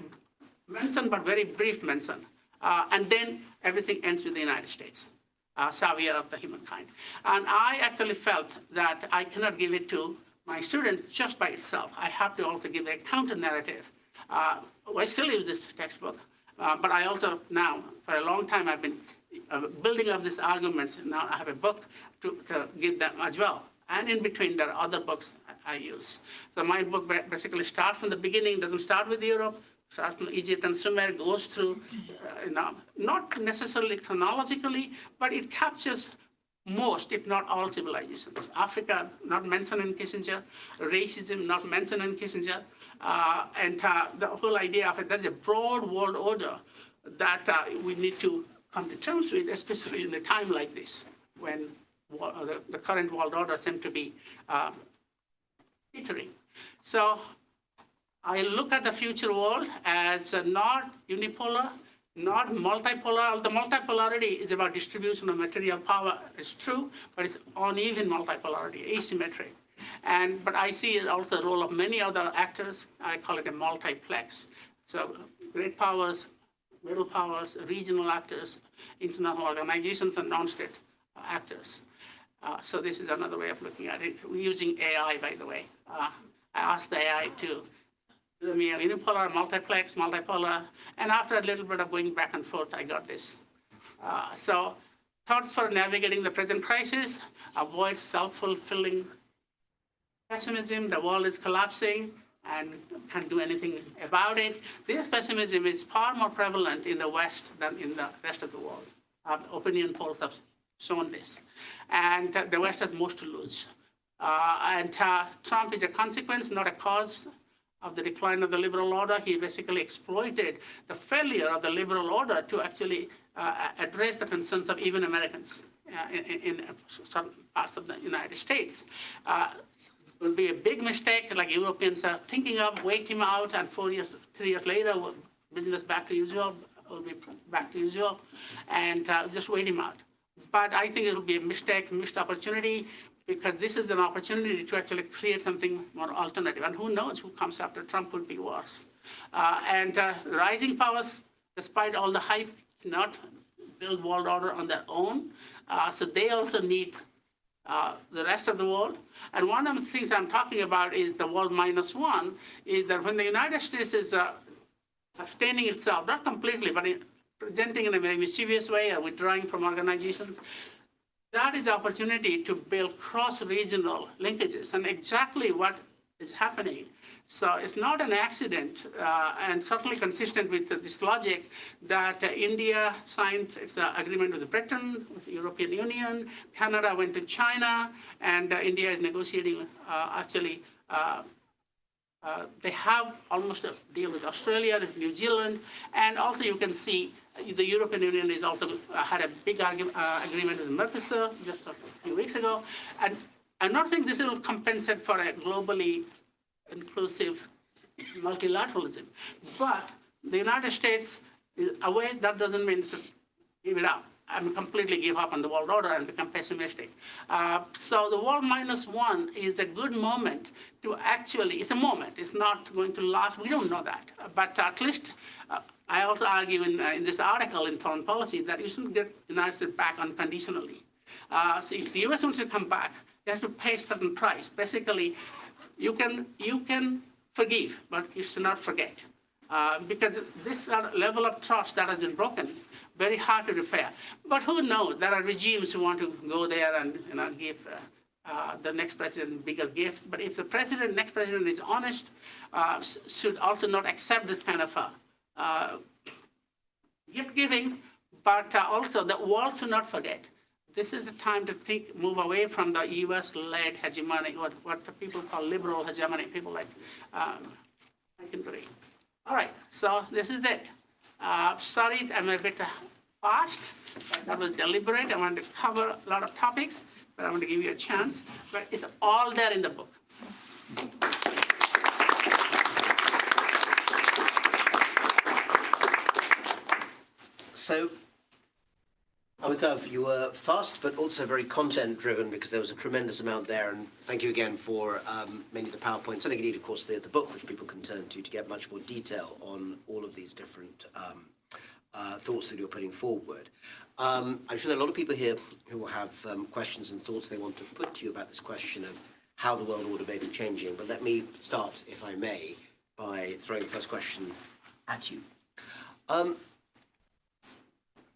mentioned, but very brief mention. And then everything ends with the United States. Savior of the humankind. And I actually felt that I cannot give it to my students just by itself. I have to also give a counter-narrative. I still use this textbook, but I also now, for a long time, I've been building up these arguments. Now I have a book to give them as well. And in between, there are other books I use. So my book basically starts from the beginning, doesn't start with Europe, starts from Egypt and Sumer, goes through, not necessarily chronologically, but it captures most, if not all, civilizations. Africa, not mentioned in Kissinger. Racism, not mentioned in Kissinger. And the whole idea of it, there's a broad world order that we need to come to terms with, especially in a time like this, when the current world order seems to be teetering. So I look at the future world as not unipolar, not multipolar. The multipolarity is about distribution of material power. It's true, but it's uneven multipolarity, asymmetric. But I see also the role of many other actors. I call it a multiplex. So great powers, middle powers, regional actors, international organizations, and non-state actors. So this is another way of looking at it. We're using AI, by the way. I asked the AI to give me a unipolar, multiplex, multipolar, and after a little bit of going back and forth, I got this. So thoughts for navigating the present crisis: avoid self-fulfilling pessimism. The world is collapsing and can't do anything about it. This pessimism is far more prevalent in the West than in the rest of the world. Opinion polls have shown this. And the West has most to lose. Trump is a consequence, not a cause of the decline of the liberal order. He basically exploited the failure of the liberal order to actually address the concerns of even Americans in certain parts of the United States. It will be a big mistake, like Europeans are thinking of, wait him out, and 3 years later, business back to usual, will be back to usual, and just wait him out. But I think it will be a mistake, missed opportunity, because this is an opportunity to actually create something more alternative. And who knows who comes after Trump would be worse. Rising powers, despite all the hype, cannot build world order on their own. So they also need the rest of the world. And one of the things I'm talking about is the world minus one, is that when the United States is abstaining itself, not completely, but presenting in a very mischievous way or withdrawing from organizations, that is opportunity to build cross-regional linkages, and exactly what is happening. So it's not an accident, and certainly consistent with this logic, that India signed its agreement with Britain, with the European Union, Canada went to China, and India is negotiating, they have almost a deal with Australia, New Zealand, and also you can see the European Union is also had a big agreement with Mercosur just a few weeks ago. And I'm not saying this will compensate for a globally inclusive multilateralism, but the United States is away. That doesn't mean to give it up. Completely give up on the world order and become pessimistic. So the world minus one is a good moment to actually, it's a moment. It's not going to last. We don't know that. But at least I also argue in this article in Foreign Policy that you shouldn't get the United States back unconditionally. So if the US wants to come back, they have to pay a certain price. Basically, you can forgive, but you should not forget. Because this level of trust that has been broken, very hard to repair. But who knows? There are regimes who want to go there and give the next president bigger gifts. But if the next president is honest, should also not accept this kind of gift giving, but also the world should not forget. This is the time to move away from the US-led hegemony, what the people call liberal hegemony, people like Hickenberry. All right, so this is it. Sorry, I'm a bit fast. That was deliberate. I wanted to cover a lot of topics, but I want to give you a chance. But it's all there in the book. So, Amitav, you were fast, but also very content-driven because there was a tremendous amount there. And thank you again for many of the PowerPoints, and indeed, of course, the book, which people can turn to get much more detail on all of these different thoughts that you're putting forward. I'm sure there are a lot of people here who will have questions and thoughts they want to put to you about this question of how the world order may be changing. But let me start, if I may, by throwing the first question at you.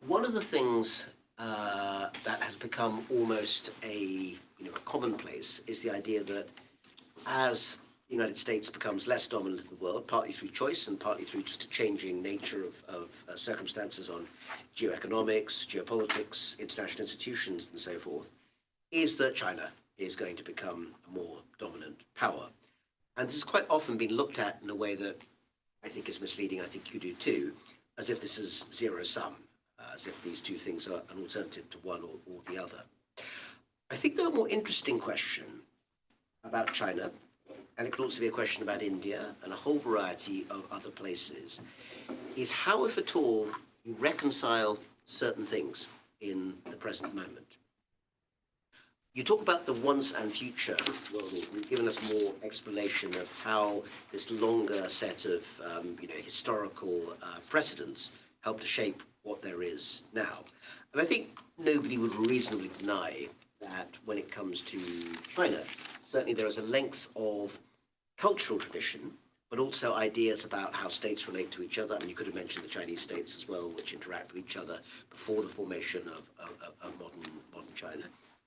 One of the things that has become almost a commonplace is the idea that as the United States becomes less dominant in the world, partly through choice and partly through just a changing nature of circumstances on geoeconomics, geopolitics, international institutions, and so forth, is that China is going to become a more dominant power. And this has quite often been looked at in a way that I think is misleading, I think you do too, as if this is zero-sum, as if these two things are an alternative to one or the other. I think the more interesting question about China, and it could also be a question about India and a whole variety of other places, is how, if at all, you reconcile certain things in the present moment. You talk about the once and future world order. You've given us more explanation of how this longer set of historical precedents help to shape what there is now. And I think nobody would reasonably deny that when it comes to China, certainly there is a length of cultural tradition, but also ideas about how states relate to each other. I mean, you could have mentioned the Chinese states as well, which interact with each other before the formation of modern China.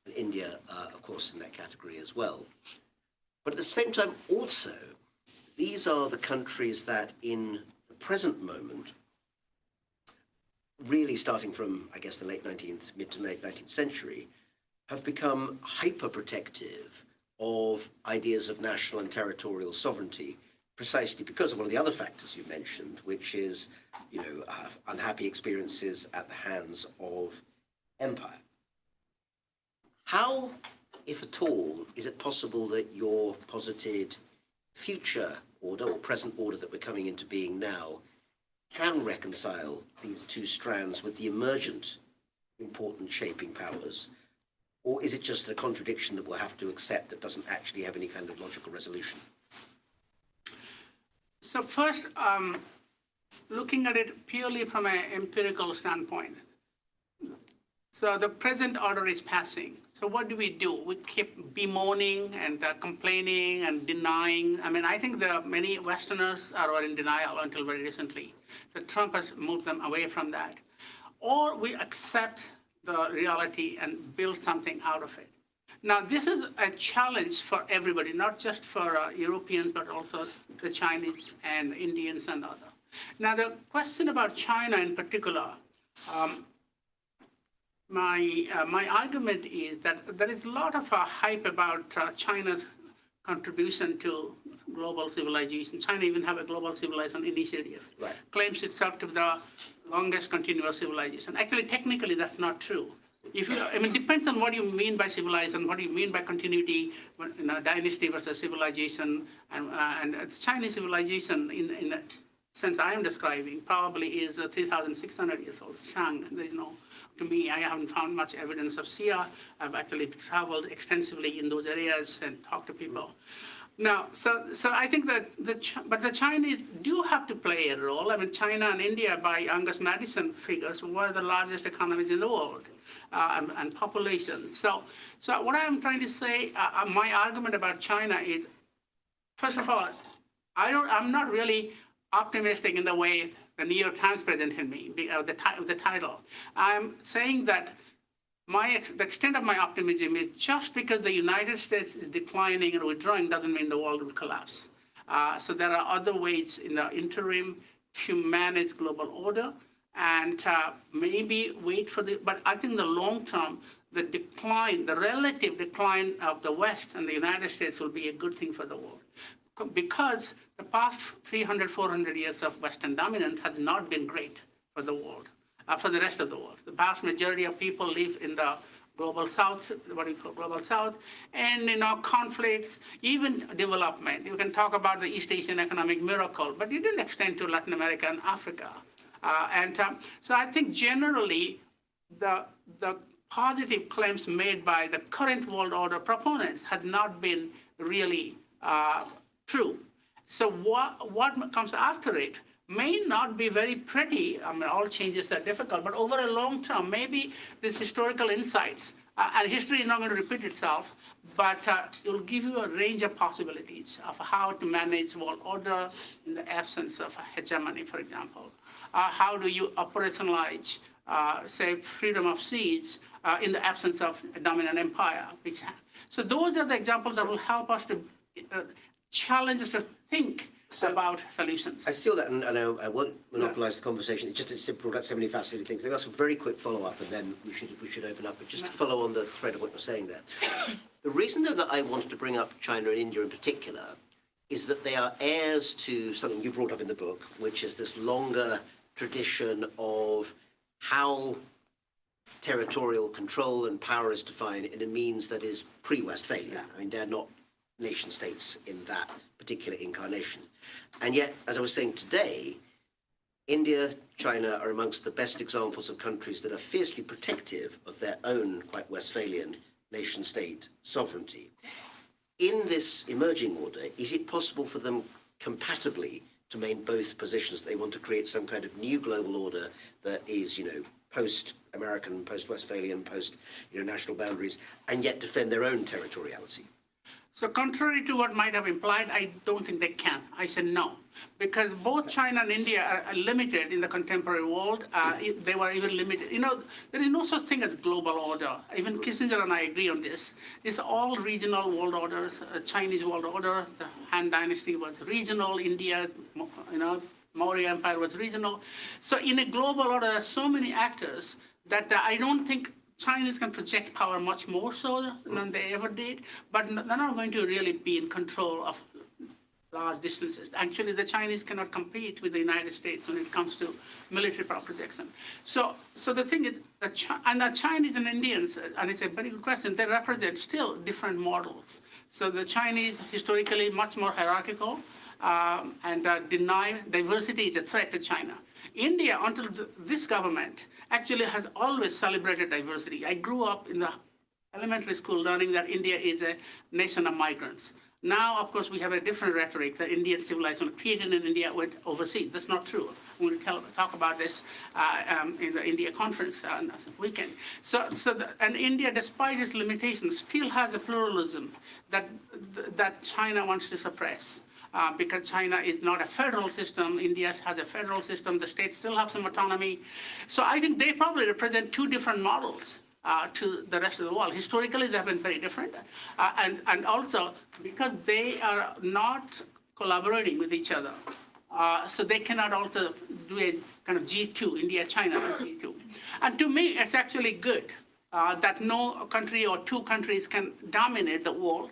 And India, of course, in that category as well. But at the same time, also, these are the countries that in the present moment, really starting from, I guess, the mid to late 19th century, have become hyper-protective of ideas of national and territorial sovereignty, precisely because of one of the other factors you mentioned, which is, unhappy experiences at the hands of empire. How, if at all, is it possible that your posited future order or present order that we're coming into being now can reconcile these two strands with the emergent important shaping powers? Or is it just a contradiction that we'll have to accept that doesn't actually have any kind of logical resolution? So first, looking at it purely from an empirical standpoint. So the present order is passing. So what do? We keep bemoaning and complaining and denying. I mean, I think many Westerners were in denial until very recently. So Trump has moved them away from that. Or we accept the reality and build something out of it. Now, this is a challenge for everybody, not just for Europeans, but also the Chinese and Indians and others. Now, the question about China in particular, my argument is that there is a lot of hype about China's contribution to global civilization. China even have a global civilization initiative. Right. Claims itself to be the longest continuous civilization. Actually, technically, that's not true. It depends on what you mean by civilization, what you mean by continuity, dynasty versus civilization, and the Chinese civilization, in the sense I am describing, probably is 3,600 years old. Shang, to me, I haven't found much evidence of Xia. I've actually traveled extensively in those areas and talked to people. No, so I think that but the Chinese do have to play a role. I mean, China and India, by Angus Madison figures, were the largest economies in the world, and population. So what I'm trying to say, my argument about China is, first of all, I'm not really optimistic in the way the New York Times presented me, the title. I'm saying that the extent of my optimism is just because the United States is declining and withdrawing doesn't mean the world will collapse. So there are other ways in the interim to manage global order and maybe wait for but I think the long term, the decline, the relative decline of the West and the United States will be a good thing for the world. Because the past 300, 400 years of Western dominance has not been great for the world. For the rest of the world. The vast majority of people live in the global south, what we call global south, and conflicts, even development. You can talk about the East Asian economic miracle, but it didn't extend to Latin America and Africa. So I think generally the positive claims made by the current world order proponents has not been really true. So what comes after it may not be very pretty. I mean, all changes are difficult, but over a long term, maybe these historical insights, and history is not going to repeat itself, but it will give you a range of possibilities of how to manage world order in the absence of hegemony, for example. How do you operationalize, say, freedom of seas in the absence of a dominant empire? So those are the examples that will help us to challenge us to think about solutions. I see all that, and I won't monopolise the conversation. It's brought up so many fascinating things. I've got some very quick follow-up, and then we should open up. But just to follow on the thread of what you're saying there, the reason though that I wanted to bring up China and India in particular is that they are heirs to something you brought up in the book, which is this longer tradition of how territorial control and power is defined in a means that is pre-Westphalia. Yeah. I mean, they're not nation states in that particular incarnation. And yet, as I was saying today, India, China are amongst the best examples of countries that are fiercely protective of their own quite Westphalian nation state sovereignty. In this emerging order, is it possible for them compatibly to maintain both positions? They want to create some kind of new global order that is, post-American, post-Westphalian, post-national boundaries, and yet defend their own territoriality. So contrary to what might have implied, I don't think they can. I said no, because both China and India are limited in the contemporary world. They were even limited. There is no such thing as global order. Even Kissinger and I agree on this. It's all regional world orders. Chinese world order, the Han Dynasty was regional. India's, Maurya Empire was regional. So in a global order, there are so many actors that I don't think Chinese can project power much more so than they ever did, but they're not going to really be in control of large distances. Actually, the Chinese cannot compete with the United States when it comes to military power projection. So the thing is, the Chinese and Indians, and it's a very good question, they represent still different models. So the Chinese, historically, much more hierarchical, and deny diversity is a threat to China. India, until this government, actually has always celebrated diversity. I grew up in the elementary school learning that India is a nation of migrants. Now, of course, we have a different rhetoric that Indian civilization created in India went overseas. That's not true. We'll talk about this in the India conference weekend. And India, despite its limitations, still has a pluralism that China wants to suppress. Because China is not a federal system, India has a federal system, the states still have some autonomy. So I think they probably represent two different models to the rest of the world. Historically, they have been very different. And also, because they are not collaborating with each other, so they cannot also do a kind of G2, India-China G2. And to me, it's actually good that no country or two countries can dominate the world.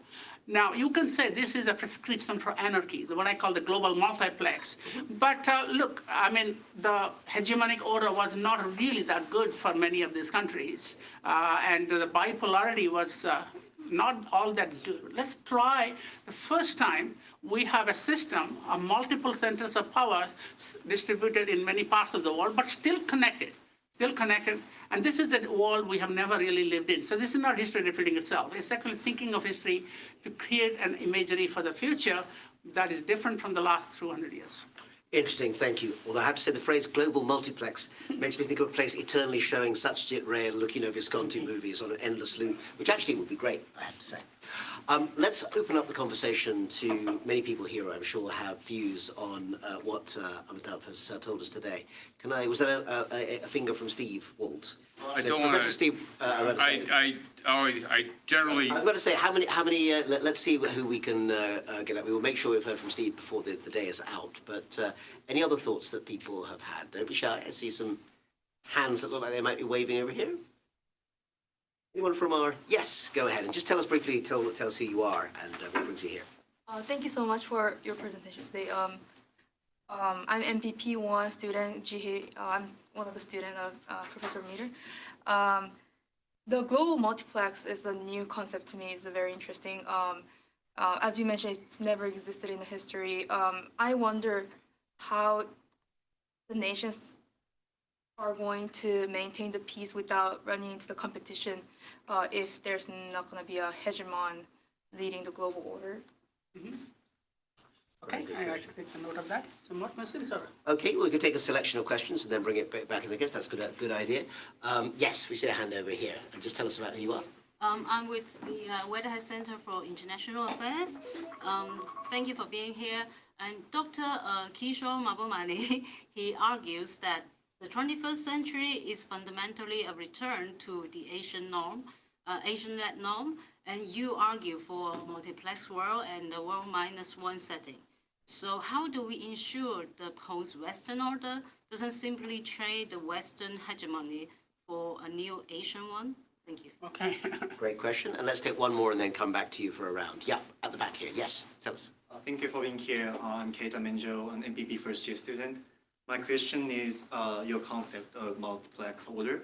Now, you can say this is a prescription for anarchy, what I call the global multiplex. But look, I mean, the hegemonic order was not really that good for many of these countries. And the bipolarity was not all that good. Let's try the first time we have a system of multiple centers of power distributed in many parts of the world, but still connected. still connected. And this is the world we have never really lived in. So this is not history repeating itself. It's actually thinking of history to create an imagery for the future that is different from the last 200 years. Interesting, thank you. Although I have to say the phrase global multiplex makes me think of a place eternally showing Satyajit Ray and Luchino Visconti movies on an endless loop, which actually would be great, I have to say. Let's open up the conversation to many people here, I'm sure, have views on what Amitav has told us today. Was that a finger from Steve Waltz? I So don't want Professor to. Steve, I generally. I'm going to say how many. Let's see who we can get up. We will make sure we've heard from Steve before the day is out. But any other thoughts that people have had? Don't be shy. I see some hands that look like they might be waving over here. Anyone from our? Yes, go ahead and just tell us briefly. Tell us who you are and what brings you here. Thank you so much for your presentation today. I'm MPP1 student, Jihe. I'm one of the students of Professor Meter. The global multiplex is a new concept to me. It's very interesting. As you mentioned, it's never existed in the history. I wonder how the nations are going to maintain the peace without running into the competition if there's not going to be a hegemon leading the global order. Okay, I should take a note of that. Some more questions? Or? Okay, we can take a selection of questions and then bring it back in the guest. That's a good idea. Yes, we see a hand over here. And just tell us about who you are. I'm with the Whitehead Center for International Affairs. Thank you for being here. And Dr. Kishore Mabomani, he argues that the 21st century is fundamentally a return to the Asian norm, Asian-led norm, and you argue for a multiplex world and a world -1 setting. So how do we ensure the post-Western order doesn't simply trade the Western hegemony for a new Asian one? Thank you. Okay. Great question. And let's take one more and then come back to you for a round. Yeah, at the back here. Yes, tell us. Thank you for being here. I'm Keita Menjo, an MPP first-year student. My question is your concept of multiplex order.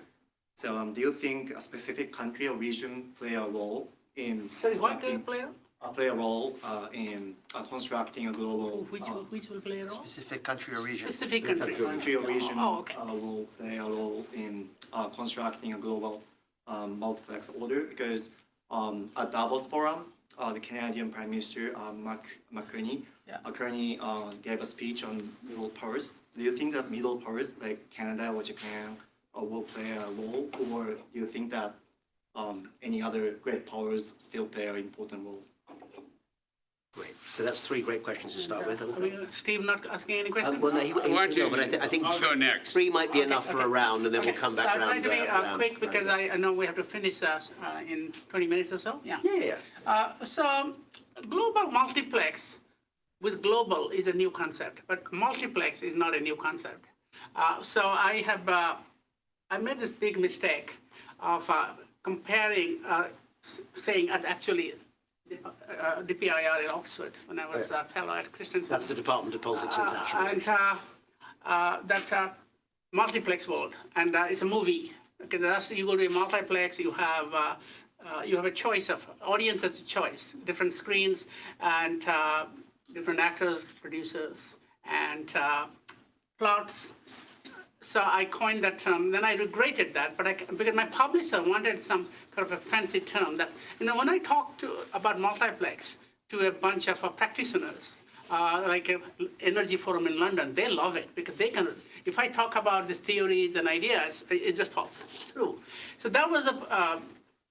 So do you think a specific country or region play a role in Sorry, what player? play a role in constructing a global Which will play a role? Specific country or region. Specific country. country or region Oh, okay. will play a role in constructing a global multiplex order? Because at Davos Forum, the Canadian Prime Minister McCartney gave a speech on middle powers. Do you think that middle powers like Canada or Japan will play a role, or do you think that any other great powers still play an important role? Great. So that's three great questions to start with. Steve not asking any questions? Well, no, Why don't you- but I think I'll go next. three might be enough for a round, and then we'll come back So I'll round. try to be round- quick because round. I know we have to finish in 20 minutes or so. Yeah. Yeah. So global multiplex with global is a new concept, but multiplex is not a new concept. So I made this big mistake of comparing, saying actually DPIR in Oxford when I was a fellow at Christensen. That's the Department of Politics and International And Relations. that multiplex world, and it's a movie. Because you go to a multiplex, you have a choice of audience as a choice, different screens and different actors, producers, and plots. So I coined that term. Then I regretted that, because my publisher wanted some kind of a fancy term that, when I talk about multiplex to a bunch of practitioners, like Energy Forum in London, they love it because they can. If I talk about these theories and ideas, it just falls through. So that was the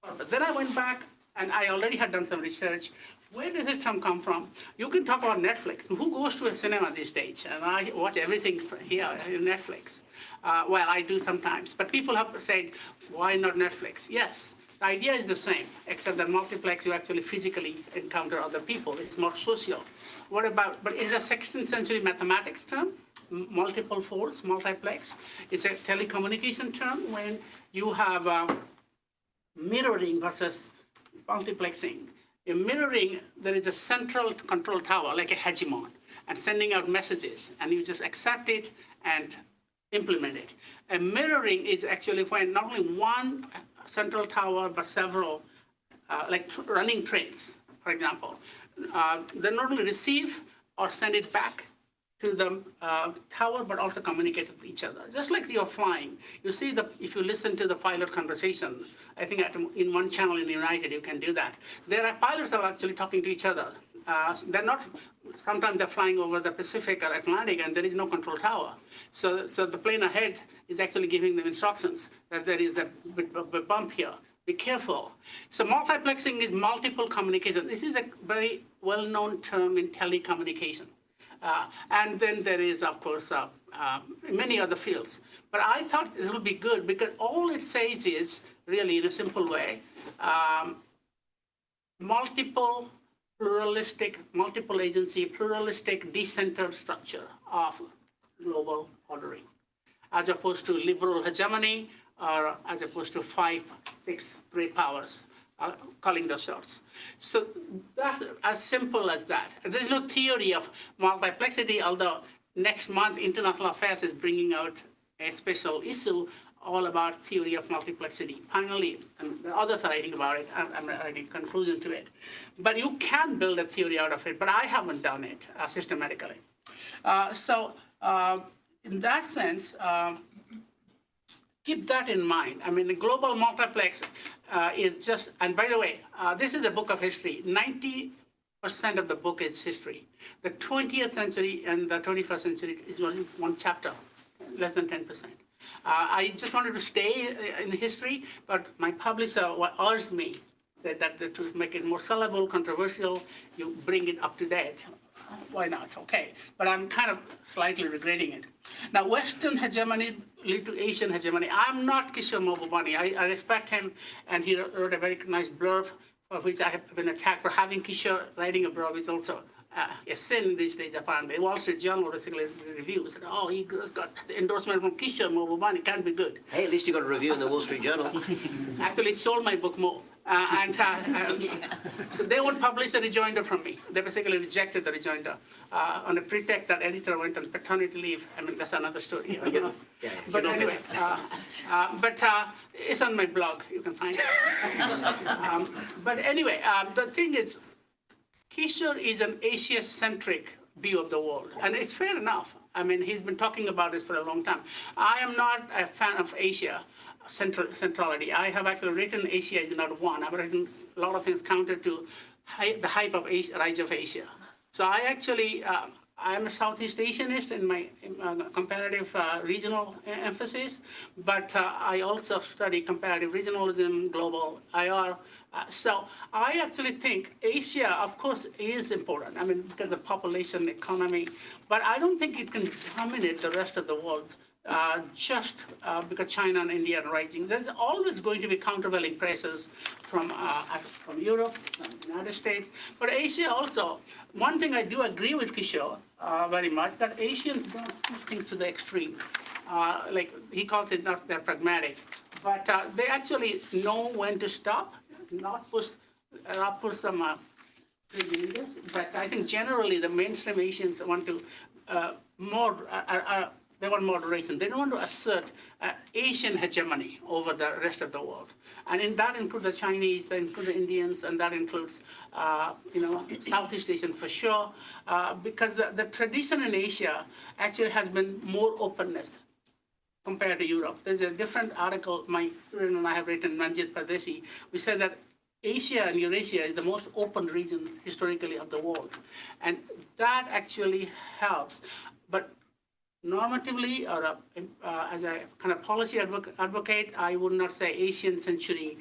purpose. Then I went back, and I already had done some research. Where does this term come from? You can talk about Netflix. Who goes to a cinema these days? And I watch everything here in Netflix. Well, I do sometimes. But people have said, why not Netflix? Yes, the idea is the same, except that multiplex, you actually physically encounter other people. It's more social. But it's a 16th century mathematics term, multiple folds, multiplex. It's a telecommunication term when you have mirroring versus multiplexing. In mirroring, there is a central control tower, like a hegemon, and sending out messages, and you just accept it and implement it. And mirroring is actually when not only one central tower, but several, like running trains, for example. They not only receive or send it back to the tower, but also communicate with each other. Just like you're flying, you see if you listen to the pilot conversation, I think in one channel in United you can do that. There are pilots are actually talking to each other. They're not. Sometimes they're flying over the Pacific or Atlantic, and there is no control tower. So the plane ahead is actually giving them instructions that there is a bump here. Be careful. So multiplexing is multiple communication. This is a very well-known term in telecommunication. And then there is, of course, many other fields. But I thought it would be good because all it says is, really in a simple way, multiple pluralistic, multiple agency, pluralistic, decentered structure of global ordering, as opposed to liberal hegemony, or as opposed to 5, 6 great powers calling the shots. So that's as simple as that. There's no theory of multiplexity, although next month International Affairs is bringing out a special issue all about theory of multiplexity. Finally, and the others are writing about it. I'm writing a conclusion to it. But you can build a theory out of it, but I haven't done it systematically. In that sense, keep that in mind. I mean, the global multiplex is just, and by the way, this is a book of history. 90% of the book is history. The 20th century and the 21st century is only one chapter, less than 10%. I just wanted to stay in the history, but my publisher urged me, said that to make it more sellable, controversial, you bring it up to date. Why not? Okay. But I'm kind of slightly regretting it. Now, Western hegemony lead to Asian hegemony. I'm not Kishore Mahbubani. I respect him, and he wrote a very nice blurb, for which I have been attacked for having Kishore writing a blurb is also a sin these days, apparently. Wall Street Journal basically reviews. Oh, he got endorsement from Kishore Mahbubani. Can't be good. Hey, at least you got a review in the Wall Street Journal. Actually, sold my book more. So they won't publish a rejoinder from me. They basically rejected the rejoinder on the pretext that editor went on paternity leave. I mean, that's another story. You know? Yeah, but anyway, it's on my blog. You can find it. But anyway, the thing is, Kishore is an Asia-centric view of the world, and it's fair enough. I mean, he's been talking about this for a long time. I am not a fan of Asia centrality. I have actually written Asia is not one. I've written a lot of things counter to the hype of Asia, rise of Asia. So I actually, I'm a Southeast Asianist in my comparative regional emphasis, but I also study comparative regionalism, global IR. So I actually think Asia, of course, is important. I mean, because of the population, economy, but I don't think it can dominate the rest of the world just because China and India are rising. There's always going to be countervailing pressures from Europe, from the United States, but Asia also. One thing I do agree with Kishore very much, that Asians don't push things to the extreme. Like he calls it, they're pragmatic, but they actually know when to stop, not push some leaders. But I think generally the mainstream Asians want to they want moderation. They don't want to assert Asian hegemony over the rest of the world. And that includes the Chinese, that includes the Indians, and that includes Southeast Asians for sure, because the tradition in Asia actually has been more openness compared to Europe. There's a different article my student and I have written, Manjit Pardesi. We said that Asia and Eurasia is the most open region historically of the world. And that actually helps. But normatively, or as a kind of policy advocate, I would not say Asian century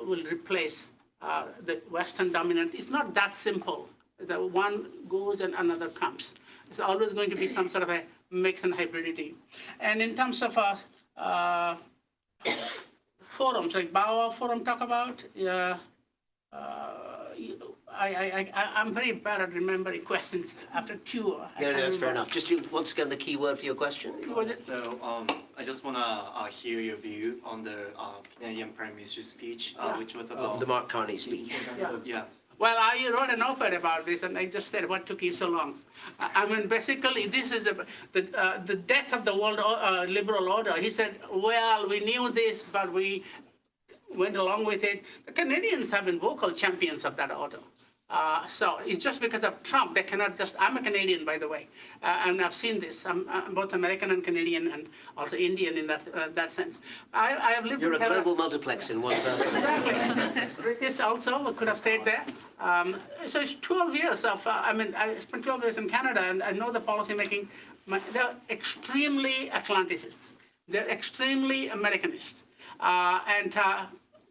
will replace the Western dominance. It's not that simple. The one goes and another comes. It's always going to be some sort of a mix and hybridity. And in terms of forums, like Bawa Forum talk about, I'm very bad at remembering questions after two. Yeah, no, that's fair enough. Just once again, the key word for your question. So I just want to hear your view on the Canadian Prime Minister's speech, which was about the Mark Carney speech. Yeah. Well, I wrote an op-ed about this, and I just said, what took you so long? I mean, basically, this is the death of the world liberal order. He said, well, we knew this, but we went along with it. The Canadians have been vocal champions of that order. So it's just because of Trump, they cannot just, I'm a Canadian, by the way, and I've seen this. I'm both American and Canadian and also Indian in that sense. I have lived You're in a Canada. global multiplex in one person. Exactly. British also could have stayed there. So it's 12 years of, I spent 12 years in Canada and I know the policy making. They're extremely Atlanticists. They're extremely Americanist.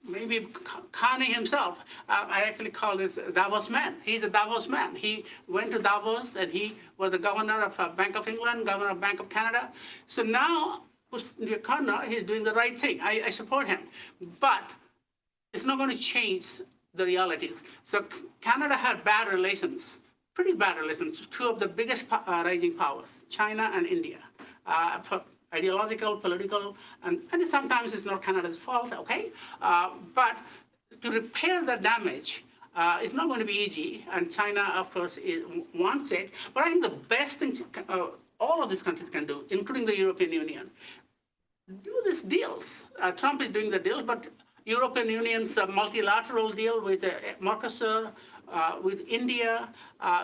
Maybe Carney himself, I actually call this Davos man. He's a Davos man. He went to Davos and he was the governor of Bank of England, governor of Bank of Canada. So now, he's doing the right thing. I support him. But it's not going to change the reality. So Canada had bad relations, pretty bad relations, two of the biggest rising powers, China and India. For ideological, political, and sometimes it's not Canada's fault, okay? But to repair the damage, it's not going to be easy, and China, of course, wants it. But I think the best thing all of these countries can do, including the European Union, do these deals. Trump is doing the deals, but European Union's multilateral deal with Mercosur, with India,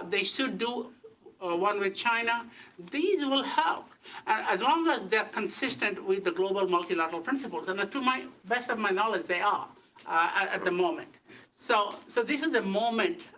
they should do one with China. These will help. And as long as they're consistent with the global multilateral principles, and to my best of my knowledge, they are at the moment. So this is a moment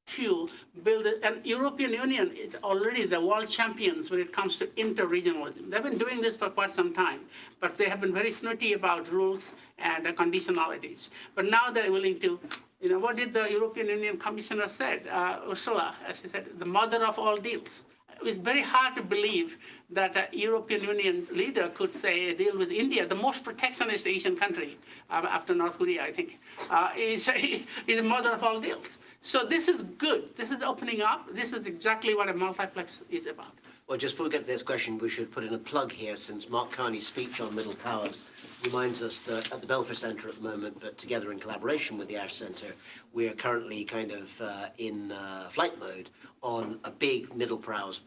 to build it. And European Union is already the world champions when it comes to interregionalism. They've been doing this for quite some time, but they have been very snooty about rules and conditionalities. But now they're willing to, what did the European Union Commissioner said? Ursula, as she said, the mother of all deals. It's very hard to believe that a European Union leader could say a deal with India, the most protectionist Asian country after North Korea, I think, is the mother of all deals. So this is good. This is opening up. This is exactly what a multiplex is about. Well, just before we get to this question, we should put in a plug here, since Mark Carney's speech on middle powers reminds us that at the Belfer Centre at the moment, but together in collaboration with the Ash Centre, we're currently kind of in flight mode on a big middle powers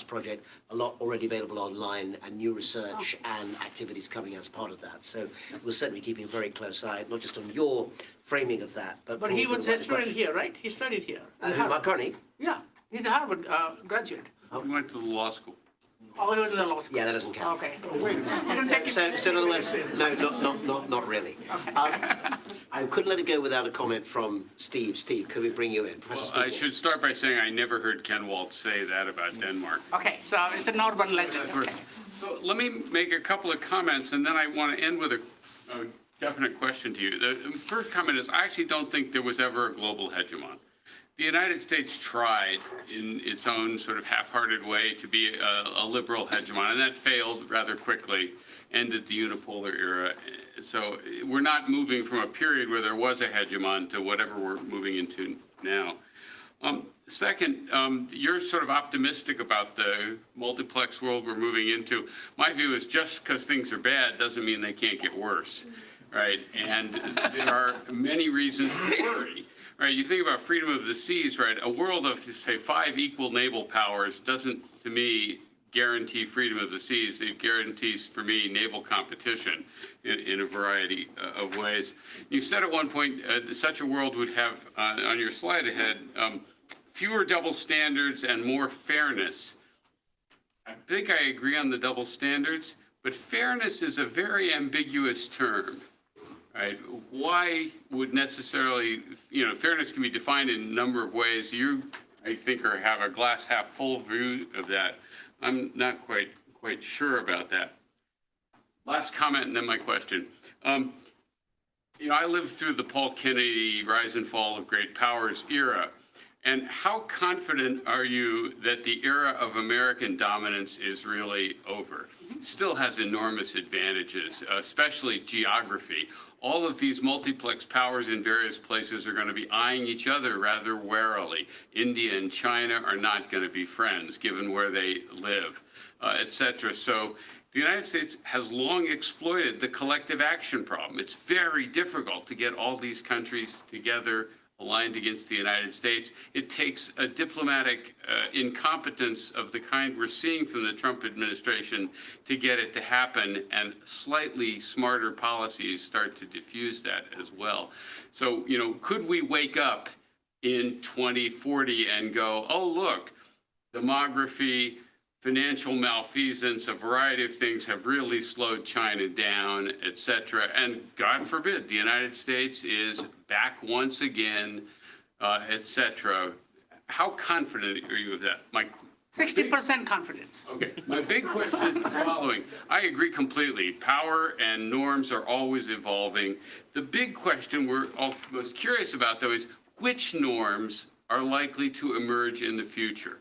project, a lot already available online, and new research and activities coming as part of that. So we'll certainly be keeping a very close eye, not just on your framing of that, but he was a student here, right? He studied here. Mark Carney? Yeah, he's a Harvard graduate. He went to the law school. Oh, he was in the law school. Yeah, that doesn't count. Okay. So in other words, no, not really. I couldn't let it go without a comment from Steve. Steve, could we bring you in? Professor Steve. I should start by saying I never heard Ken Walt say that about Denmark. Okay, so it's an urban legend. Okay. So let me make a couple of comments, and then I want to end with a definite question to you. The first comment is I actually don't think there was ever a global hegemon. The United States tried in its own sort of half-hearted way to be a liberal hegemon, and that failed rather quickly, ended the unipolar era. So we're not moving from a period where there was a hegemon to whatever we're moving into now. Second, you're sort of optimistic about the multiplex world we're moving into. My view is just because things are bad doesn't mean they can't get worse, right? And there are many reasons to worry. Right, you think about freedom of the seas, right? A world of, say, 5 equal naval powers doesn't, to me, guarantee freedom of the seas. It guarantees, for me, naval competition in a variety of ways. You said at one point such a world would have, on your slide ahead, fewer double standards and more fairness. I think I agree on the double standards, but fairness is a very ambiguous term. Right? Why would necessarily, fairness can be defined in a number of ways. You, I think, have a glass half full view of that. I'm not quite sure about that. Last comment and then my question. I lived through the Paul Kennedy rise and fall of great powers era. And how confident are you that the era of American dominance is really over? Still has enormous advantages, especially geography. All of these multiplex powers in various places are going to be eyeing each other rather warily. India and China are not going to be friends, given where they live, et cetera. So the United States has long exploited the collective action problem. It's very difficult to get all these countries together, aligned against the United States. It takes a diplomatic incompetence of the kind we're seeing from the Trump administration to get it to happen, and slightly smarter policies start to diffuse that as well. So, could we wake up in 2040 and go, oh, look, demography, financial malfeasance, a variety of things have really slowed China down, et cetera. And God forbid, the United States is back once again, et cetera. How confident are you of that? 60% confidence. Okay. My big question is the following. I agree completely. Power and norms are always evolving. The big question we're all most curious about, though, is which norms are likely to emerge in the future?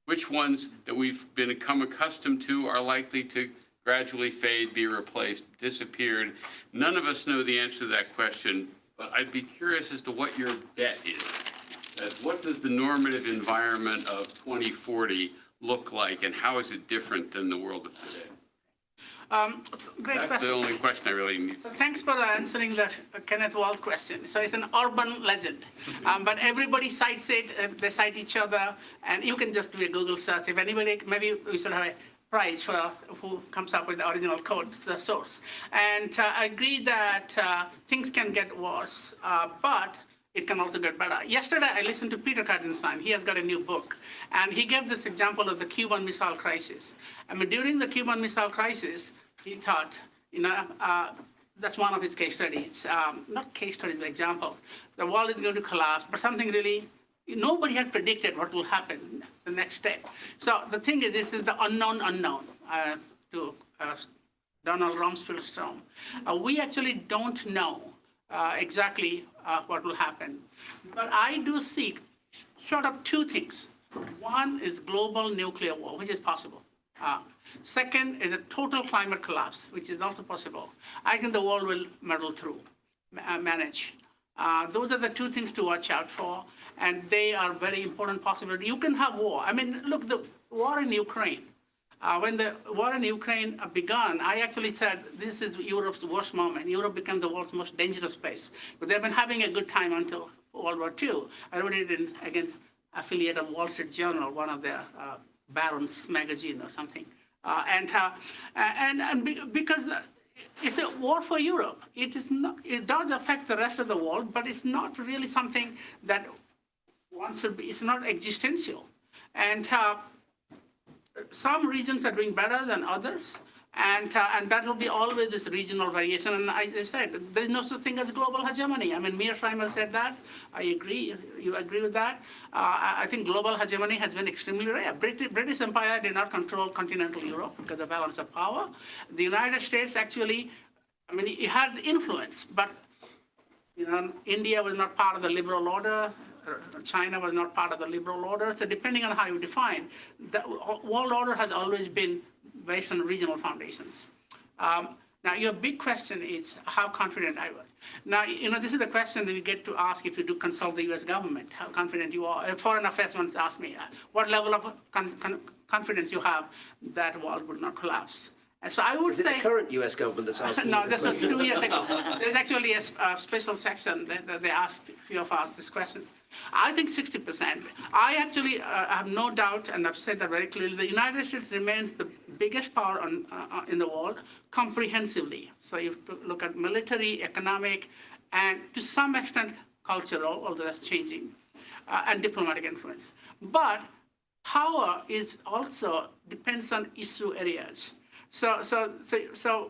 Which ones that we've become accustomed to are likely to gradually fade, be replaced, disappeared? None of us know the answer to that question, but I'd be curious as to what your bet is. What does the normative environment of 2040 look like, and how is it different than the world of today? Great That's question. the only question I really need. So thanks for answering the Kenneth Wall's question. So it's an urban legend, but everybody cites it. They cite each other, and you can just do a Google search. If anybody, maybe we should have a prize for who comes up with the original code, the source. And I agree that things can get worse, but it can also get better. Yesterday, I listened to Peter Kartenstein. He has got a new book. And he gave this example of the Cuban Missile Crisis. I mean, during the Cuban Missile Crisis, he thought, that's one of his case studies. Not case studies, but examples. The world is going to collapse, but something really, nobody had predicted what will happen the next day. So the thing is, this is the unknown unknown, to Donald Rumsfeld's term. We actually don't know exactly what will happen. But I do see, short of two things. One is global nuclear war, which is possible. Second is a total climate collapse, which is also possible. I think the world will muddle through, manage. Those are the two things to watch out for, and they are very important possibilities. You can have war. I mean, look, the war in Ukraine. When the war in Ukraine began, I actually said this is Europe's worst moment. Europe became the world's most dangerous place. But they've been having a good time until World War II. I wrote it in, again, affiliate of Wall Street Journal, one of their Barron's magazine or something. Because it's a war for Europe. It is not. It does affect the rest of the world, but it's not really something that one should be. It's not existential, and some regions are doing better than others, and that will be always this regional variation. And I said there is no such thing as global hegemony. I mean, Mearsheimer said that. I agree. You agree with that? I think global hegemony has been extremely rare. British Empire did not control continental Europe because of balance of power. The United States actually, I mean, it had influence, but India was not part of the liberal order. China was not part of the liberal order. So depending on how you define, the world order has always been based on regional foundations. Now, your big question is how confident I was. Now, this is the question that you get to ask if you do consult the U.S. government, how confident you are. Foreign Affairs once asked me, what level of confidence you have that world will not collapse. And so I would Is it say— the current U.S. government that's asking No, you this this was question? 2 years ago. There's actually a special section that they asked a few of us this question. I think 60%. I actually have no doubt, and I've said that very clearly, the United States remains the biggest power in the world comprehensively. So you look at military, economic, and to some extent cultural, although that's changing, and diplomatic influence. But power is also depends on issue areas. So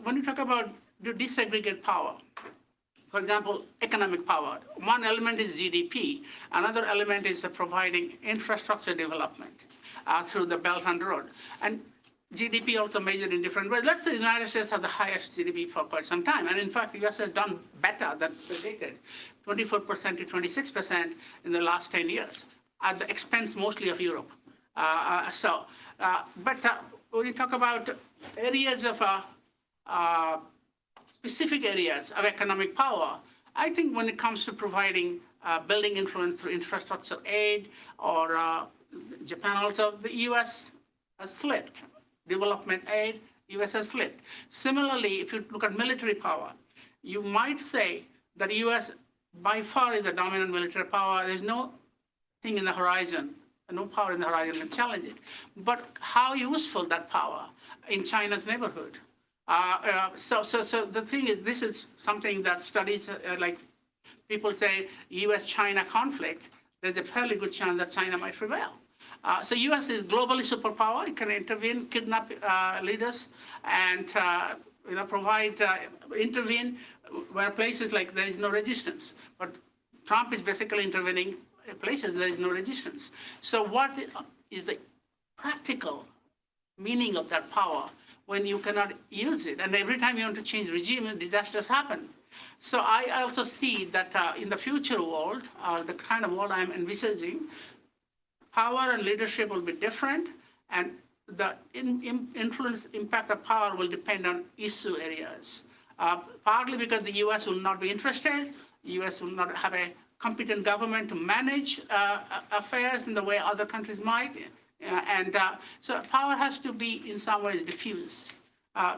when you talk about disaggregate power, for example, economic power, one element is GDP. Another element is providing infrastructure development through the Belt and Road. And GDP also measured in different ways. Let's say the United States have the highest GDP for quite some time. And in fact, the US has done better than predicted, 24% to 26% in the last 10 years, at the expense mostly of Europe. But when you talk about areas of specific areas of economic power, I think when it comes to providing building influence through infrastructure aid or Japan also, the US has slipped. Development aid, US has slipped. Similarly, if you look at military power, you might say that the US by far is the dominant military power. There's no thing in the horizon, no power in the horizon can challenge it. But how useful that power in China's neighborhood? So the thing is, this is something that studies, like people say, US-China conflict, there's a fairly good chance that China might prevail. So U.S. is globally superpower. It can intervene, kidnap leaders, and provide, intervene where places like there is no resistance. But Trump is basically intervening in places there is no resistance. So what is the practical meaning of that power when you cannot use it? And every time you want to change regime, disasters happen. So I also see that in the future world, the kind of world I'm envisaging, power and leadership will be different, and the influence, impact of power will depend on issue areas. Partly because the U.S. will not be interested, the U.S. will not have a competent government to manage affairs in the way other countries might. So power has to be in some ways diffuse.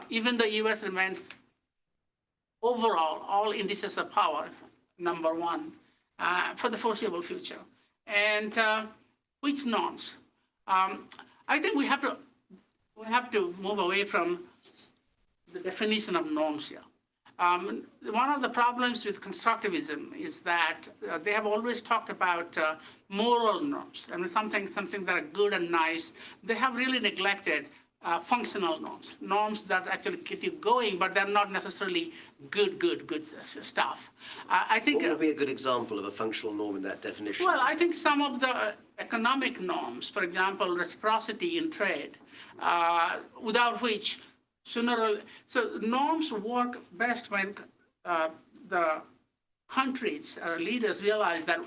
Even the U.S. remains overall, all indices of power, number one, for the foreseeable future. And which norms? I think we have to move away from the definition of norms here. One of the problems with constructivism is that they have always talked about moral norms. I mean, something that are good and nice. They have really neglected functional norms, norms that actually get you going, but they're not necessarily good stuff. I think. What would be a good example of a functional norm in that definition? Well, I think some of the economic norms, for example, reciprocity in trade, without which so norms work best when the countries or leaders realize that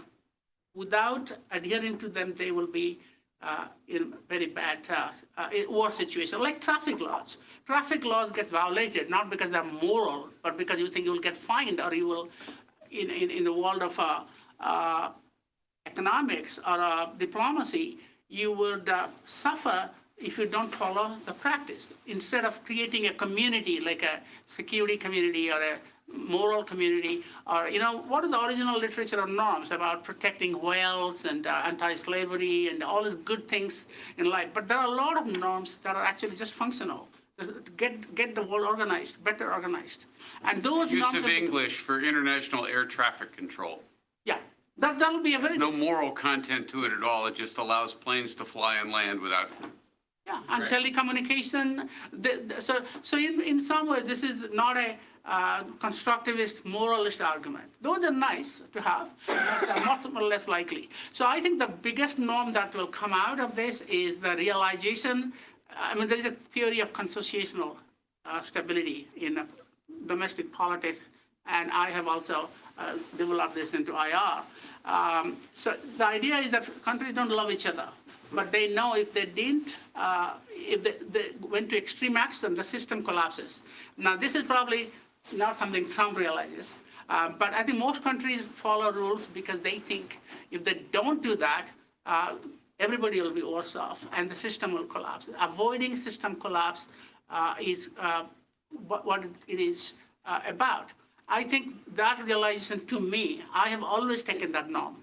without adhering to them, they will be in very bad war situation, like traffic laws. Traffic laws gets violated not because they're moral, but because you think you will get fined, or you will, in the world of economics or diplomacy, you would suffer if you don't follow the practice. Instead of creating a community, like a security community or a moral community, or, what are the original literature of norms about protecting whales and anti-slavery and all these good things in life? But there are a lot of norms that are actually just functional. Get the world organized, better organized. And those Use norms of English for international air traffic control. Yeah, that'll be a very No moral content to it at all. It just allows planes to fly and land without. Yeah, and telecommunication. So in some way, this is not a constructivist, moralist argument. Those are nice to have, but much more less likely. So I think the biggest norm that will come out of this is the realization. I mean, there is a theory of consociational stability in domestic politics, and I have also developed this into IR. So the idea is that countries don't love each other, but they know if they didn't, if they went to extreme action, the system collapses. Now, this is probably not something Trump realizes, but I think most countries follow rules because they think if they don't do that, everybody will be worse off and the system will collapse. Avoiding system collapse is what it is about. I think that realization, to me, I have always taken that norm.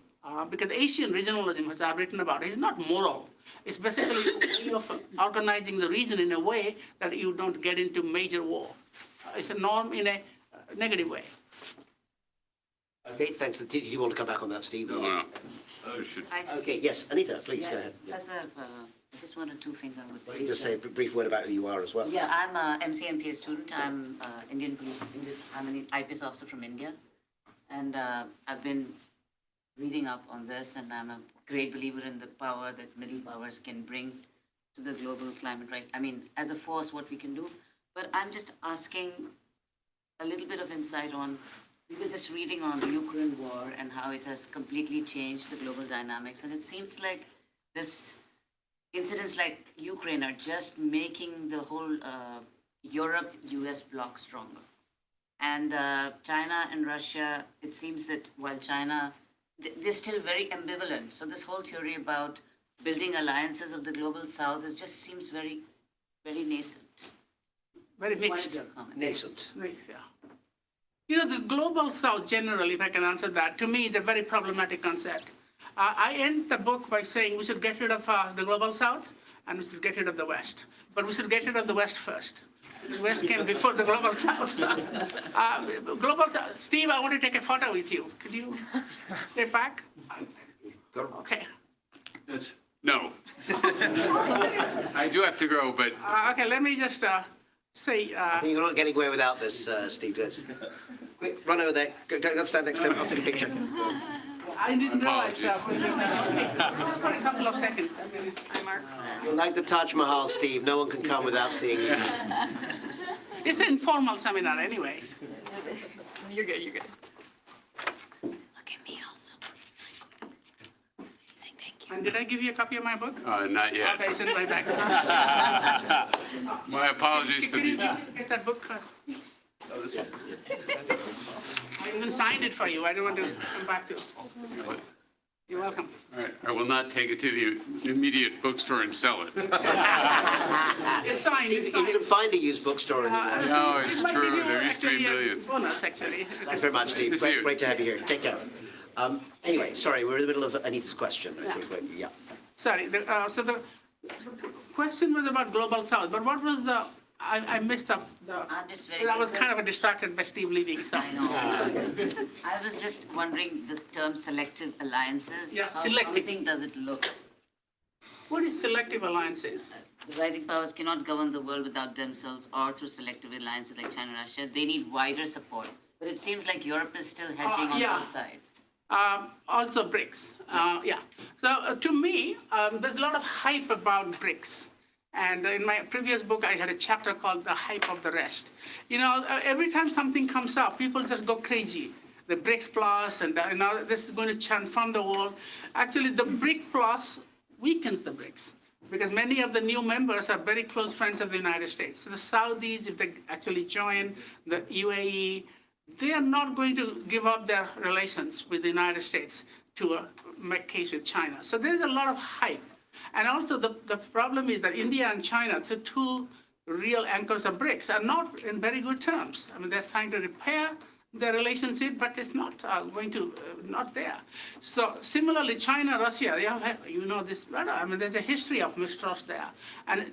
Because Asian regionalism, as I've written about, is not moral. It's basically a way of organizing the region in a way that you don't get into major war. It's a norm in a negative way. Okay, thanks. Did you want to come back on that, Steve? No. Others should. Okay, yes, Anita, please go ahead. Yeah. I just wanted two things I would say. Just say a brief word about who you are as well. Yeah, I'm a MCMPA student. I'm Indian police. I'm an IPS officer from India, and I've been reading up on this, and I'm a great believer in the power that middle powers can bring to the global climate, right? I mean, as a force, what we can do. But I'm just asking a little bit of insight on, we were just reading on the Ukraine war and how it has completely changed the global dynamics. And it seems like this incidents like Ukraine are just making the whole Europe-US bloc stronger. And China and Russia, it seems that while China, they're still very ambivalent. So this whole theory about building alliances of the global south just seems very, very nascent. Very mixed. Nascent. Yeah. The global south generally, if I can answer that, to me is a very problematic concept. I end the book by saying we should get rid of the global south and we should get rid of the west. But we should get rid of the west first. The west came before the global south. Global south. Steve, I want to take a photo with you. Could you step back? Okay. No. I do have to go, but Okay, let me just say, I think you're not getting away without this, Steve. Quick, run over there. Go stand next to him. I'll take a picture. I didn't realize. Apologies. For a couple of seconds. Hi, Mark. You're like the Taj Mahal, Steve. No one can come without seeing you. It's an informal seminar anyway. You're good, you're good. Look at me also. Amazing, thank you. And did I give you a copy of my book? not yet. Okay, it's in my bag. My apologies for Can you the. get that book? Oh, this one. I even signed it for you. I don't want to come back to it. You're welcome. All right, I will not take it to the immediate bookstore and sell it. It's signed. See, It's if you can signed. find a used bookstore anymore. No, it's It might give true. you There used to be actually a millions. bonus, actually. Thanks very much, Steve. Good to see you. Great to have you here. Take care. Anyway, sorry, we're in the middle of Anita's question, I think. Yeah. Sorry. So the question was about Global South, but what was the? I missed up the. I'm just very I was quick. kind of distracted by Steve leaving. So. I know. I was just wondering this term selective alliances. Yeah, how selective. promising does it look? What is selective alliances? The rising powers cannot govern the world without themselves or through selective alliances like China and Russia. They need wider support. But it seems like Europe is still hedging on yeah. both sides. Also BRICS. Yeah. So to me, there's a lot of hype about BRICS. And in my previous book, I had a chapter called The Hype of the Rest. You know, every time something comes up, people just go crazy. The BRICS Plus, and this is going to transform the world. Actually, the BRIC Plus weakens the BRICS, because many of the new members are very close friends of the United States. So the Saudis, if they actually join, the UAE, they are not going to give up their relations with the United States to make case with China. So there's a lot of hype. And also the problem is that India and China, the two real anchors of BRICS, are not in very good terms. I mean, they're trying to repair their relationship, but it's not not there. So similarly, China, Russia, they have, you know this better. I mean, there's a history of mistrust there. And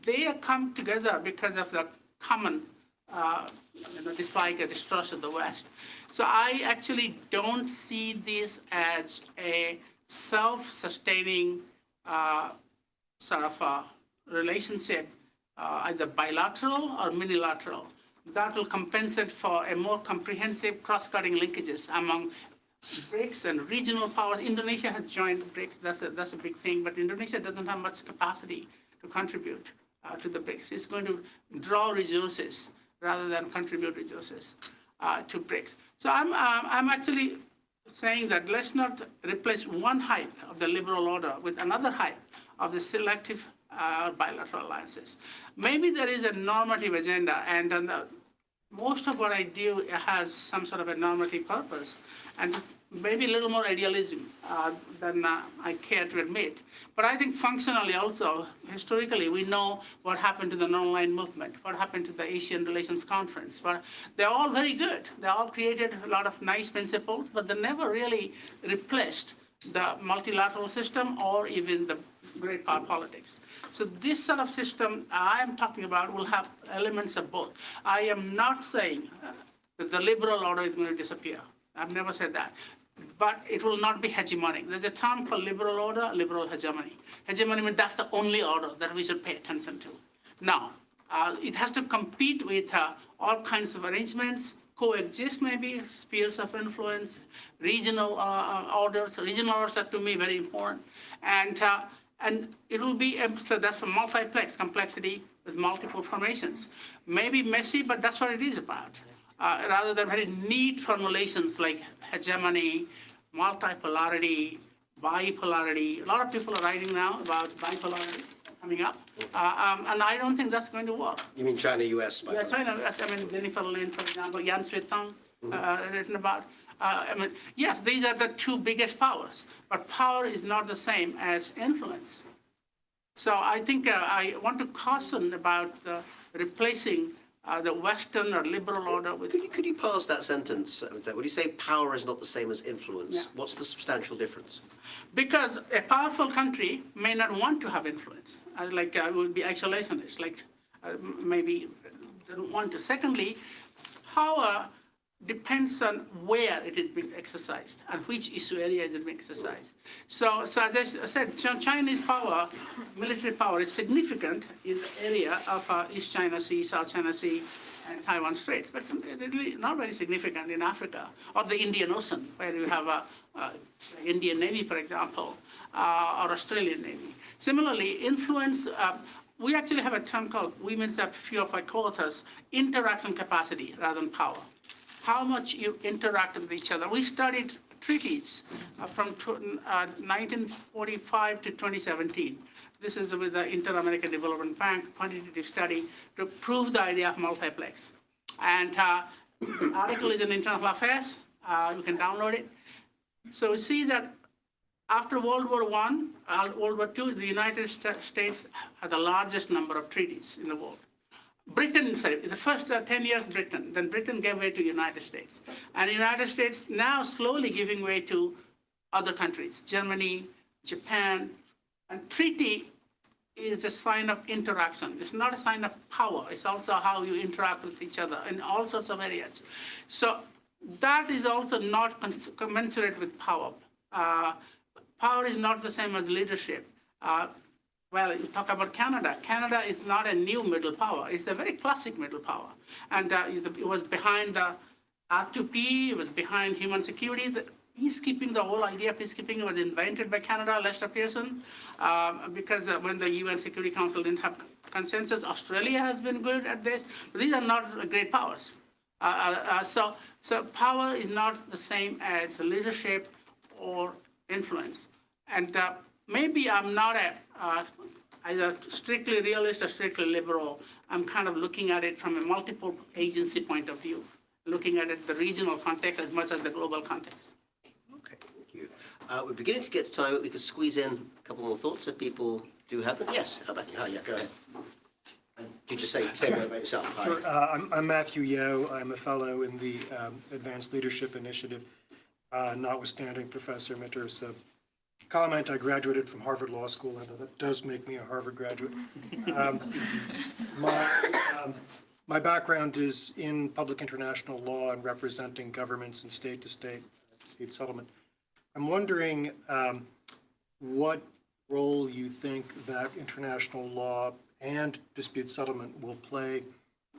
they come together because of the common dislike and distrust of the West. So I actually don't see this as a self-sustaining sort of a relationship, either bilateral or unilateral, that will compensate for a more comprehensive cross-cutting linkages among BRICS and regional powers. Indonesia has joined BRICS. That's a big thing, but Indonesia doesn't have much capacity to contribute to the BRICS. It's going to draw resources rather than contribute resources to BRICS. So I'm actually saying that let's not replace one hype of the liberal order with another hype of the selective bilateral alliances. Maybe there is a normative agenda, and most of what I do has some sort of a normative purpose, and maybe a little more idealism than I care to admit. But I think functionally also, historically, we know what happened to the non-aligned movement, what happened to the Asian Relations Conference. But they're all very good. They all created a lot of nice principles, but they never really replaced the multilateral system or even the great power politics. So this sort of system I'm talking about will have elements of both. I am not saying that the liberal order is going to disappear. I've never said that. But it will not be hegemonic. There's a term called liberal order, liberal hegemony. Hegemony means that's the only order that we should pay attention to. Now, it has to compete with all kinds of arrangements, coexist maybe, spheres of influence, regional orders. Regional orders are to me very important. And it will be, so that's a multiplex complexity with multiple formations. Maybe messy, but that's what it is about. Rather than very neat formulations like hegemony, multipolarity, bipolarity. A lot of people are writing now about bipolarity coming up, and I don't think that's going to work. You mean China, US? Yeah, China, I mean, Jennifer Lin, for example, Yan Shui-tong, written about. I mean, yes, these are the two biggest powers, but power is not the same as influence. So I think I want to caution about replacing the Western or liberal order with... Could you pause that sentence? When you say power is not the same as influence, Yeah. what's the substantial difference? Because a powerful country may not want to have influence, like would be isolationist, like maybe they don't want to. Secondly, power depends on where it is being exercised and which issue area is being exercised. So as I said, Chinese power, military power, is significant in the area of East China Sea, South China Sea, and Taiwan Straits, but it's really not very significant in Africa or the Indian Ocean, where you have a Indian Navy, for example, or Australian Navy. Similarly, influence. We actually have a term called, we means that few of our co-authors, interaction capacity rather than power. How much you interact with each other. We studied treaties from 1945 to 2017. This is with the Inter-American Development Bank quantitative study to prove the idea of multiplex. And the article is in International Affairs. You can download it. So we see that after World War I, World War II, the United States had the largest number of treaties in the world. Britain, sorry, the first 10 years, Britain. Then Britain gave way to United States. And the United States now slowly giving way to other countries, Germany, Japan. And treaty is a sign of interaction. It's not a sign of power. It's also how you interact with each other in all sorts of areas. So that is also not commensurate with power. Power is not the same as leadership. Well, you talk about Canada. Canada is not a new middle power. It's a very classic middle power. And it was behind the R2P, it was behind human security. The peacekeeping, the whole idea of peacekeeping was invented by Canada, Lester Pearson, because when the UN Security Council didn't have consensus, Australia has been good at this. But these are not great powers. So power is not the same as leadership or influence. And maybe I'm not either strictly realist or strictly liberal. I'm kind of looking at it from a multiple agency point of view, looking at it the regional context as much as the global context. Okay, thank you. We're beginning to get to time, but we could squeeze in a couple more thoughts if people do have them. Yes, how about you? Oh, yeah, go ahead. You just say a word about yourself. Hi. Sure. I'm Matthew Yeo. I'm a fellow in the Advanced Leadership Initiative, notwithstanding Professor Mitter's comment. I graduated from Harvard Law School, and that does make me a Harvard graduate. My background is in public international law and representing governments and state-to-state dispute settlement. I'm wondering what role you think that international law and dispute settlement will play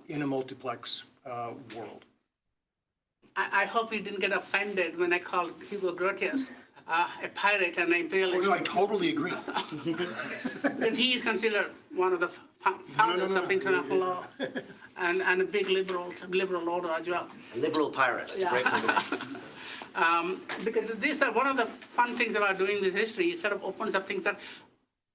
in a multiplex world. I hope you didn't get offended when I called Hugo Grotius a pirate and an imperialist. Oh, no, I totally agree. And he is considered one of the founders of international law and a big liberal order as well. A liberal pirate, it's a great combination. Because these are one of the fun things about doing this history. It sort of opens up things that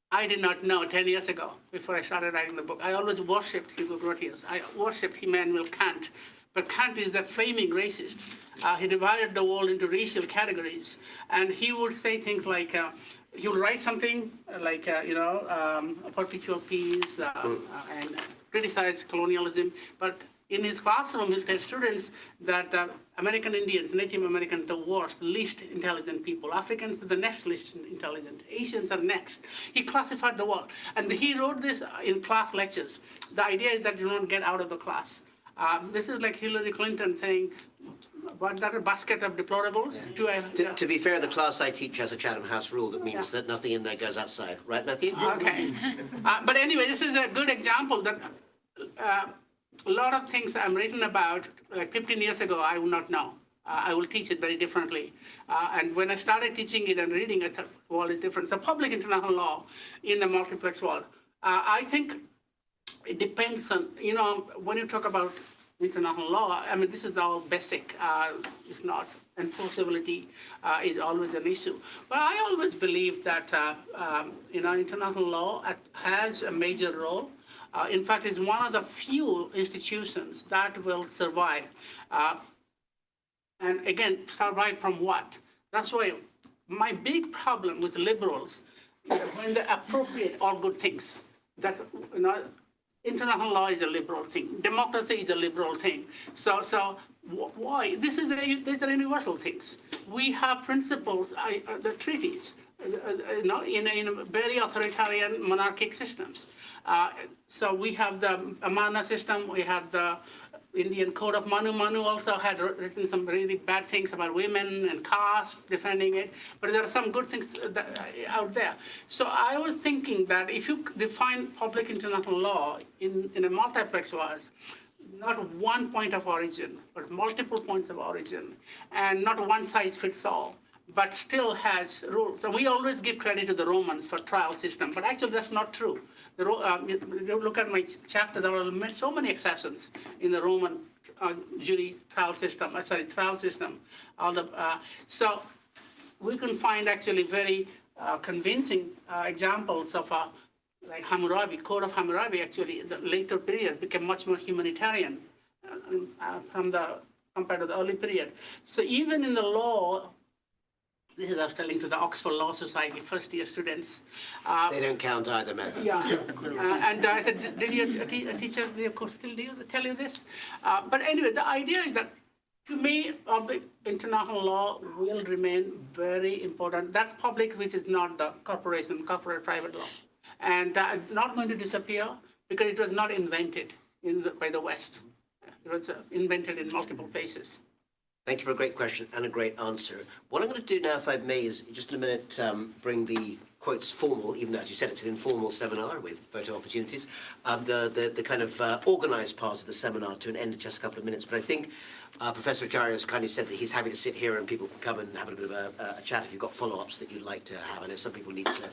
I did not know 10 years ago before I started writing the book. I always worshipped Hugo Grotius. I worshipped Immanuel Kant. But Kant is that flaming racist. He divided the world into racial categories. And he would say things like, he would write something like, perpetual peace and criticize colonialism. But in his classroom, he'll tell students that American Indians, Native Americans, the worst, least intelligent people. Africans are the next least intelligent. Asians are next. He classified the world. And he wrote this in class lectures. The idea is that you don't get out of the class. This is like Hillary Clinton saying, what, that a basket of deplorables? To be fair, the class I teach has a Chatham House rule that means that nothing in there goes outside. Right, Matthew? Okay. But anyway, this is a good example that a lot of things I'm written about, like 15 years ago, I would not know. I will teach it very differently. And when I started teaching it and reading it, the world is different. So public international law in the multiplex world, I think it depends on, when you talk about international law, I mean, this is all basic. It's not enforceability is always an issue. But I always believe that, international law has a major role. In fact, it's one of the few institutions that will survive. And again, survive from what? That's why my big problem with liberals is when they appropriate all good things. That, international law is a liberal thing. Democracy is a liberal thing. So why? These are universal things. We have principles, the treaties, in very authoritarian monarchic systems. So we have the Amana system, we have the Indian code of Manu. Manu also had written some really bad things about women and caste, defending it. But there are some good things out there. So I was thinking that if you define public international law in a multiplex wise, not one point of origin, but multiple points of origin, and not one size fits all, but still has rules. So we always give credit to the Romans for trial system, but actually that's not true. You look at my chapter, there are so many exceptions in the Roman trial system. So we can find actually very convincing examples of like Hammurabi, Code of Hammurabi, actually, the later period became much more humanitarian compared to the early period. So even in the law, this is I was telling to the Oxford Law Society first-year students. They don't count either method. Yeah, and I said, did your teachers, of course, still tell you this? But anyway, the idea is that, to me, public international law will remain very important. That's public, which is not the corporate private law. And not going to disappear because it was not invented by the West. It was invented in multiple places. Thank you for a great question and a great answer. What I'm going to do now, if I may, is just in a minute bring the quotes formal, even though, as you said, it's an informal seminar with photo opportunities, the kind of organized part of the seminar to an end in just a couple of minutes. But I think Professor Acharya has kindly said that he's happy to sit here and people can come and have a bit of a chat if you've got follow-ups that you'd like to have. I know some people need to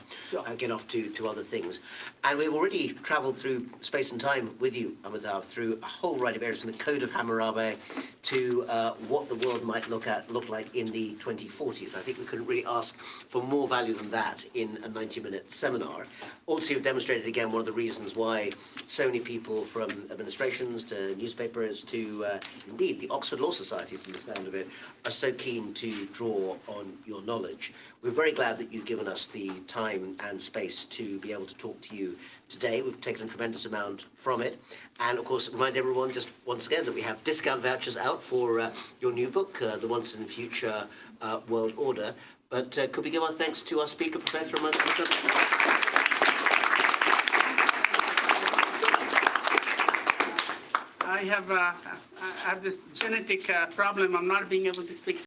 get off to other things. And we've already travelled through space and time with you, Amitav, through a whole variety of areas, from the Code of Hammurabi to what the world might look like in the 2040s. I think we couldn't really ask for more value than that in a 90-minute seminar. Also, you've demonstrated again one of the reasons why so many people, from administrations to newspapers to indeed the Oxford Law Society, from the sound of it, are so keen to draw on your knowledge. We're very glad that you've given us the time and space to be able to talk to you today. We've taken a tremendous amount from it. And of course, remind everyone just once again that we have discount vouchers out for your new book, The Once and Future World Order. But could we give our thanks to our speaker, Professor Amitav? I have this genetic problem of not being able to speak